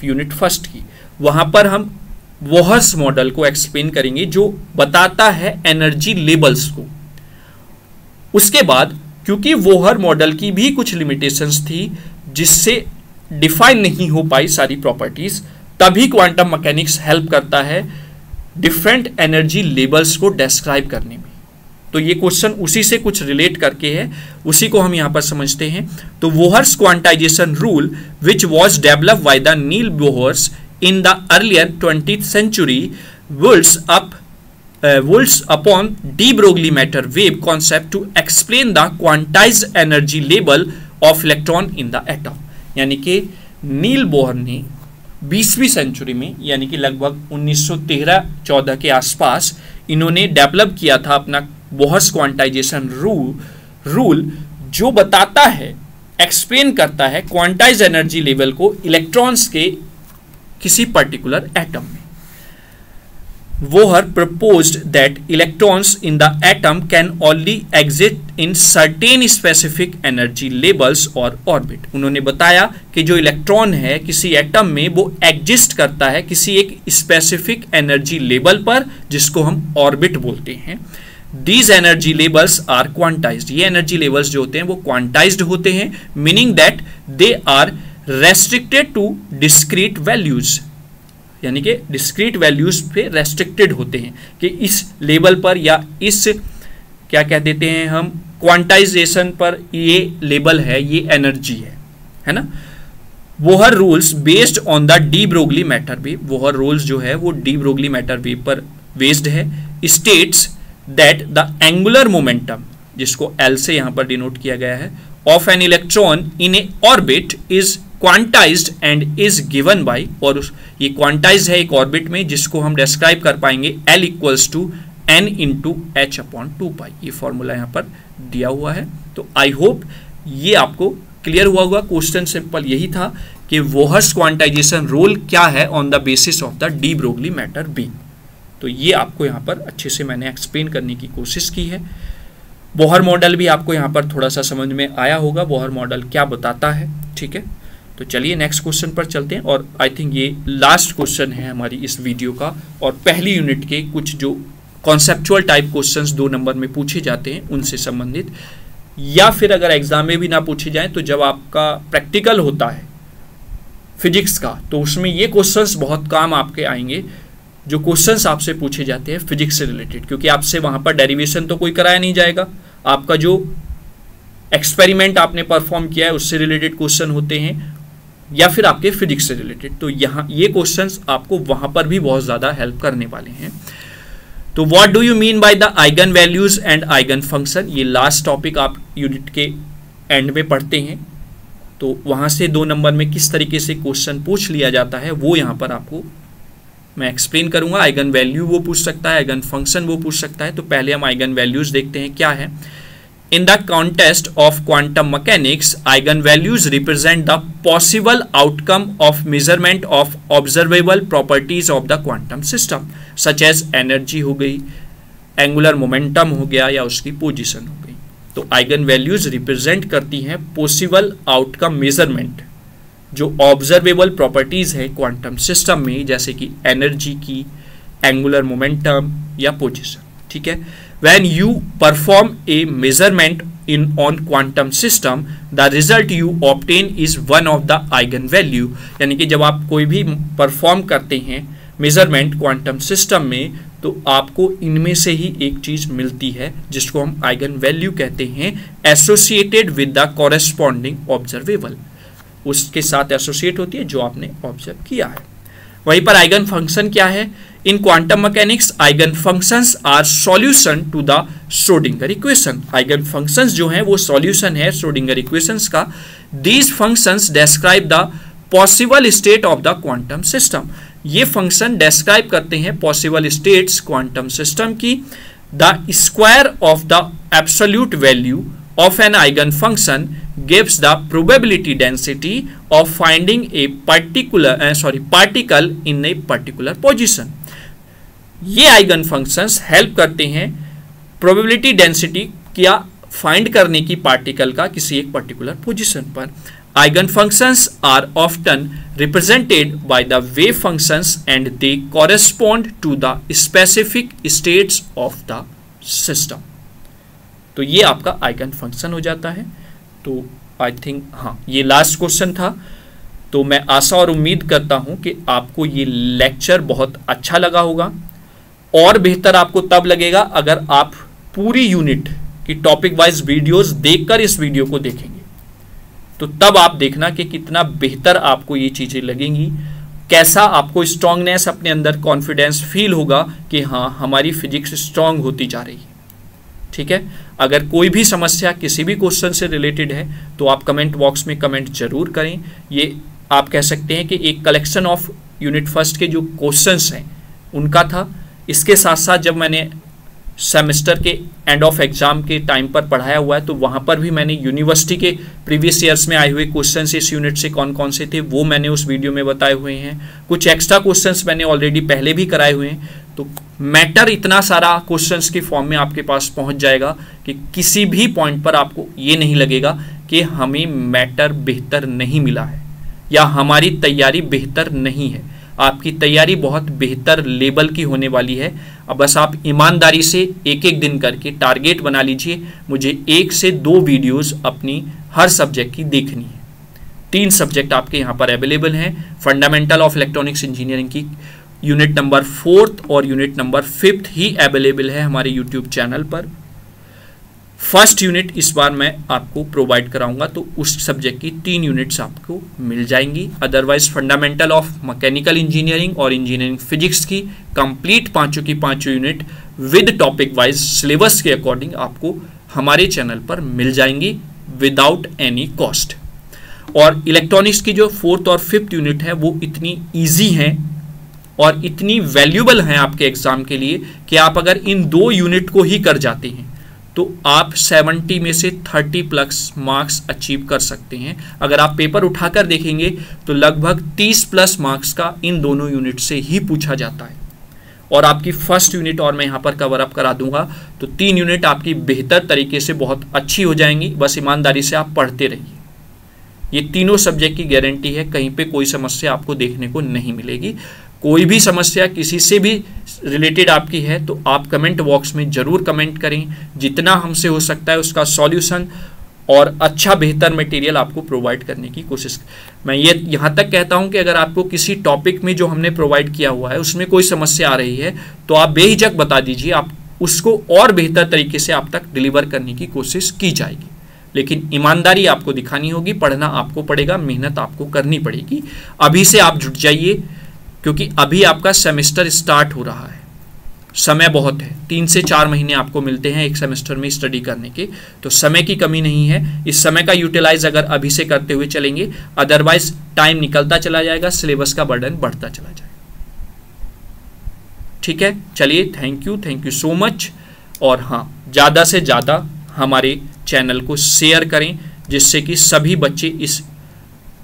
यूनिट फर्स्ट की, वहां पर हम वोहर्स मॉडल को एक्सप्लेन करेंगे जो बताता है एनर्जी लेवल्स को। उसके बाद क्योंकि वोहर मॉडल की भी कुछ लिमिटेशंस थी जिससे डिफाइन नहीं हो पाई सारी प्रॉपर्टीज, तभी क्वांटम मैकेनिक्स हेल्प करता है डिफरेंट एनर्जी लेवल्स को डिस्क्राइब करने में। तो ये क्वेश्चन उसी से कुछ रिलेट करके है, उसी को हम यहां पर समझते हैं। तो Bohr's quantization rule which was develop by the Niels Bohr's in the earlier 20th century builds upon de Broglie matter wave concept to explain the quantized energy level of electron in the atom। यानी कि नील Bohr ने 20वीं century में, यानी कि लगभग 1913-14 के आसपास इन्होंने डेवलप किया था अपना बोहर्स क्वांटाइजेशन रूल जो बताता है, एक्सप्लेन करता है क्वांटाइज एनर्जी लेवल को इलेक्ट्रॉन्स के किसी पर्टिकुलर एटम में। Bohr proposed that electrons in the atom can only exist in certain specific energy levels or orbit। उन्होंने बताया कि जो इलेक्ट्रॉन है किसी एटम में वो एग्जिस्ट करता है किसी एक स्पेसिफिक एनर्जी लेवल पर, जिसको हम ऑर्बिट बोलते हैं। These energy levels are quantized। ये एनर्जी लेवल्स जो होते हैं वो क्वांटाइज्ड होते हैं, meaning that they are restricted to discrete values, यानी कि डिस्क्रीट वैल्यूज पे रेस्ट्रिक्टेड होते हैं कि इस लेवल पर या इस क्या कह देते हैं हम क्वांटाइजेशन पर ये लेवल है, ये एनर्जी है ना। Bohr rules based on the de Broglie matter wave, Bohr rules जो है वो डी ब्रोगली मैटर वेव पर बेस्ड है। States that the angular momentum, जिसको एल से यहां पर डिनोट किया गया है, of an electron in A orbit is quantized and is given by, और ये क्वांटाइज्ड है एक ऑर्बिट में जिसको हम डिस्क्राइब कर पाएंगे L equals to n into h upon 2π। ये फॉर्मूला यहाँ पर दिया हुआ है। तो आई होप ये आपको क्लियर हुआ होगा। क्वेश्चन सिंपल यही था कि वोहर्स क्वांटाइजेशन रूल क्या है on the basis of the de Broglie matter wave. तो ये आपको यहाँ पर अच्छे से मैंने एक्सप्लेन करने की कोशिश की है। बोहर मॉडल भी आपको यहाँ पर थोड़ा सा समझ में आया होगा, बोहर मॉडल क्या बताता है। ठीक है, तो चलिए नेक्स्ट क्वेश्चन पर चलते हैं, और आई थिंक ये लास्ट क्वेश्चन है हमारी इस वीडियो का, और पहली यूनिट के कुछ जो कॉन्सेप्चुअल टाइप क्वेश्चंस 2 नंबर में पूछे जाते हैं उनसे संबंधित, या फिर अगर एग्जाम में भी ना पूछे जाएं तो जब आपका प्रैक्टिकल होता है फिजिक्स का तो उसमें ये क्वेश्चंस बहुत काम आपके आएंगे, जो क्वेश्चंस आपसे पूछे जाते हैं फिजिक्स से रिलेटेड, क्योंकि आपसे वहां पर डेरिवेशन तो कोई कराया नहीं जाएगा, आपका जो एक्सपेरिमेंट आपने परफॉर्म किया है उससे रिलेटेड क्वेश्चन होते हैं, या फिर आपके फिजिक्स से रिलेटेड। तो यहाँ ये क्वेश्चंस आपको वहां पर भी बहुत ज़्यादा हेल्प करने वाले हैं। तो what do you mean by the eigen values and eigen function, ये लास्ट टॉपिक आप यूनिट के एंड में पढ़ते हैं। तो वहाँ से 2 नंबर में किस तरीके से क्वेश्चन पूछ लिया जाता है वो यहाँ पर आपको मैं एक्सप्लेन करूँगा। आइगन वैल्यू वो पूछ सकता है, आइगन फंक्शन वो पूछ सकता है। तो पहले हम आइगन वैल्यूज देखते हैं क्या है। In the context of quantum mechanics, eigenvalues represent the possible outcome of measurement of observable properties of the quantum system, such as energy हो गई, angular momentum हो गया, या उसकी position हो गई। तो eigenvalues represent करती हैं possible outcome measurement जो ऑब्जर्वेबल प्रॉपर्टीज है क्वांटम सिस्टम में, जैसे कि एनर्जी की, एंगुलर मोमेंटम या पोजीशन, ठीक है। When you perform a measurement in on quantum system, the result you obtain is one of the eigen value, यानी कि जब आप कोई भी परफॉर्म करते हैं मेजरमेंट क्वांटम सिस्टम में, तो आपको इनमें से ही एक चीज मिलती है जिसको हम आइगन वैल्यू कहते हैं, associated with the corresponding observable, उसके साथ एसोसिएट होती है जो आपने ऑब्जर्व किया है। वहीं पर आइगन फंक्शन क्या है? In quantum mechanics eigen functions are solution to the Schrodinger equation. Eigen functions जो हैं वो सॉल्यूशन है श्रोडिंगर इक्वेशंस का। These functions describe the possible state of the quantum system. ये फंक्शन डिस्क्राइब करते हैं पॉसिबल स्टेट्स क्वांटम सिस्टम की। The square of the absolute value of an eigen function gives the probability density of finding a particle in a particular position। ये eigen functions help करते हैं probability density क्या find करने की particle का किसी एक पर्टिकुलर पोजीशन पर। Eigen functions are often represented by the wave functions and they correspond to the specific states of the system. तो ये आपका आइगन फंक्शन हो जाता है। तो आई थिंक हाँ, ये लास्ट क्वेश्चन था। तो मैं आशा और उम्मीद करता हूं कि आपको ये लेक्चर बहुत अच्छा लगा होगा, और बेहतर आपको तब लगेगा अगर आप पूरी यूनिट की टॉपिक वाइज वीडियोस देखकर इस वीडियो को देखेंगे। तो तब आप देखना कि कितना बेहतर आपको ये चीज़ें लगेंगी, कैसा आपको स्ट्रांगनेस अपने अंदर कॉन्फिडेंस फील होगा कि हाँ हमारी फिजिक्स स्ट्रांग होती जा रही है। ठीक है, अगर कोई भी समस्या किसी भी क्वेश्चन से रिलेटेड है तो आप कमेंट बॉक्स में कमेंट जरूर करें। ये आप कह सकते हैं कि एक कलेक्शन ऑफ यूनिट फर्स्ट के जो क्वेश्चंस हैं उनका था। इसके साथ साथ जब मैंने सेमेस्टर के एंड ऑफ एग्जाम के टाइम पर पढ़ाया हुआ है तो वहाँ पर भी मैंने यूनिवर्सिटी के प्रीवियस ईयर्स में आए हुए क्वेश्चंस इस यूनिट से कौन कौन से थे वो मैंने उस वीडियो में बताए हुए हैं। कुछ एक्स्ट्रा क्वेश्चंस मैंने ऑलरेडी पहले भी कराए हुए हैं। तो मैटर इतना सारा क्वेश्चंस के फॉर्म में आपके पास पहुंच जाएगा कि किसी भी पॉइंट पर आपको ये नहीं लगेगा कि हमें मैटर बेहतर नहीं मिला है या हमारी तैयारी बेहतर नहीं है। आपकी तैयारी बहुत बेहतर लेवल की होने वाली है। अब बस आप ईमानदारी से एक एक दिन करके टारगेट बना लीजिए, मुझे 1 से 2 वीडियोस अपनी हर सब्जेक्ट की देखनी है। 3 सब्जेक्ट आपके यहाँ पर अवेलेबल हैं। फंडामेंटल ऑफ इलेक्ट्रॉनिक्स इंजीनियरिंग की यूनिट नंबर 4 और यूनिट नंबर 5 ही अवेलेबल है हमारे यूट्यूब चैनल पर। फर्स्ट यूनिट इस बार मैं आपको प्रोवाइड कराऊंगा, तो उस सब्जेक्ट की 3 यूनिट्स आपको मिल जाएंगी। Otherwise fundamental of mechanical engineering और इंजीनियरिंग फिजिक्स की कंप्लीट 5 की 5 unit with topic wise syllabus के अकॉर्डिंग आपको हमारे चैनल पर मिल जाएंगी विदाउट एनी कॉस्ट। और इलेक्ट्रॉनिक्स की जो 4th और 5th यूनिट है वो इतनी ईजी हैं और इतनी वैल्यूबल हैं आपके एग्जाम के लिए कि आप अगर इन 2 यूनिट को ही कर जाते हैं तो आप 70 में से 30+ मार्क्स अचीव कर सकते हैं। अगर आप पेपर उठाकर देखेंगे तो लगभग 30+ मार्क्स का इन दोनों यूनिट से ही पूछा जाता है। और आपकी फर्स्ट यूनिट और मैं यहाँ पर कवर अप करा दूंगा, तो 3 यूनिट आपकी बेहतर तरीके से बहुत अच्छी हो जाएंगी। बस ईमानदारी से आप पढ़ते रहिए। ये तीनों सब्जेक्ट की गारंटी है, कहीं पे कोई समस्या आपको देखने को नहीं मिलेगी। कोई भी समस्या किसी से भी रिलेटेड आपकी है तो आप कमेंट बॉक्स में ज़रूर कमेंट करें। जितना हमसे हो सकता है उसका सॉल्यूशन और अच्छा बेहतर मटेरियल आपको प्रोवाइड करने की कोशिश। मैं ये यहाँ तक कहता हूँ कि अगर आपको किसी टॉपिक में जो हमने प्रोवाइड किया हुआ है उसमें कोई समस्या आ रही है तो आप बेहिचक बता दीजिए, आप उसको और बेहतर तरीके से आप तक डिलीवर करने की कोशिश की जाएगी। लेकिन ईमानदारी आपको दिखानी होगी, पढ़ना आपको पड़ेगा, मेहनत आपको करनी पड़ेगी। अभी से आप जुट जाइए क्योंकि अभी आपका सेमेस्टर स्टार्ट हो रहा है। समय बहुत है, 3 से 4 महीने आपको मिलते हैं एक सेमेस्टर में स्टडी करने के, तो समय की कमी नहीं है। इस समय का यूटिलाइज अगर अभी से करते हुए चलेंगे, अदरवाइज टाइम निकलता चला जाएगा, सिलेबस का बर्डन बढ़ता चला जाएगा। ठीक है, चलिए, थैंक यू सो मच। और हाँ, ज़्यादा से ज़्यादा हमारे चैनल को शेयर करें जिससे कि सभी बच्चे इस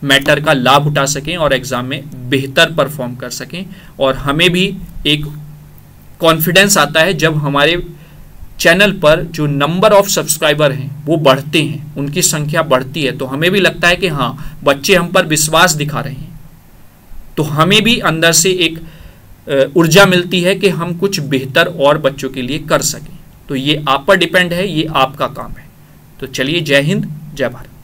मैटर का लाभ उठा सकें और एग्ज़ाम में बेहतर परफॉर्म कर सकें। और हमें भी एक कॉन्फिडेंस आता है जब हमारे चैनल पर जो नंबर ऑफ सब्सक्राइबर हैं वो बढ़ते हैं, उनकी संख्या बढ़ती है, तो हमें भी लगता है कि हाँ बच्चे हम पर विश्वास दिखा रहे हैं, तो हमें भी अंदर से एक ऊर्जा मिलती है कि हम कुछ बेहतर और बच्चों के लिए कर सकें। तो ये आप पर डिपेंड है, ये आपका काम है। तो चलिए, जय हिंद, जय भारत।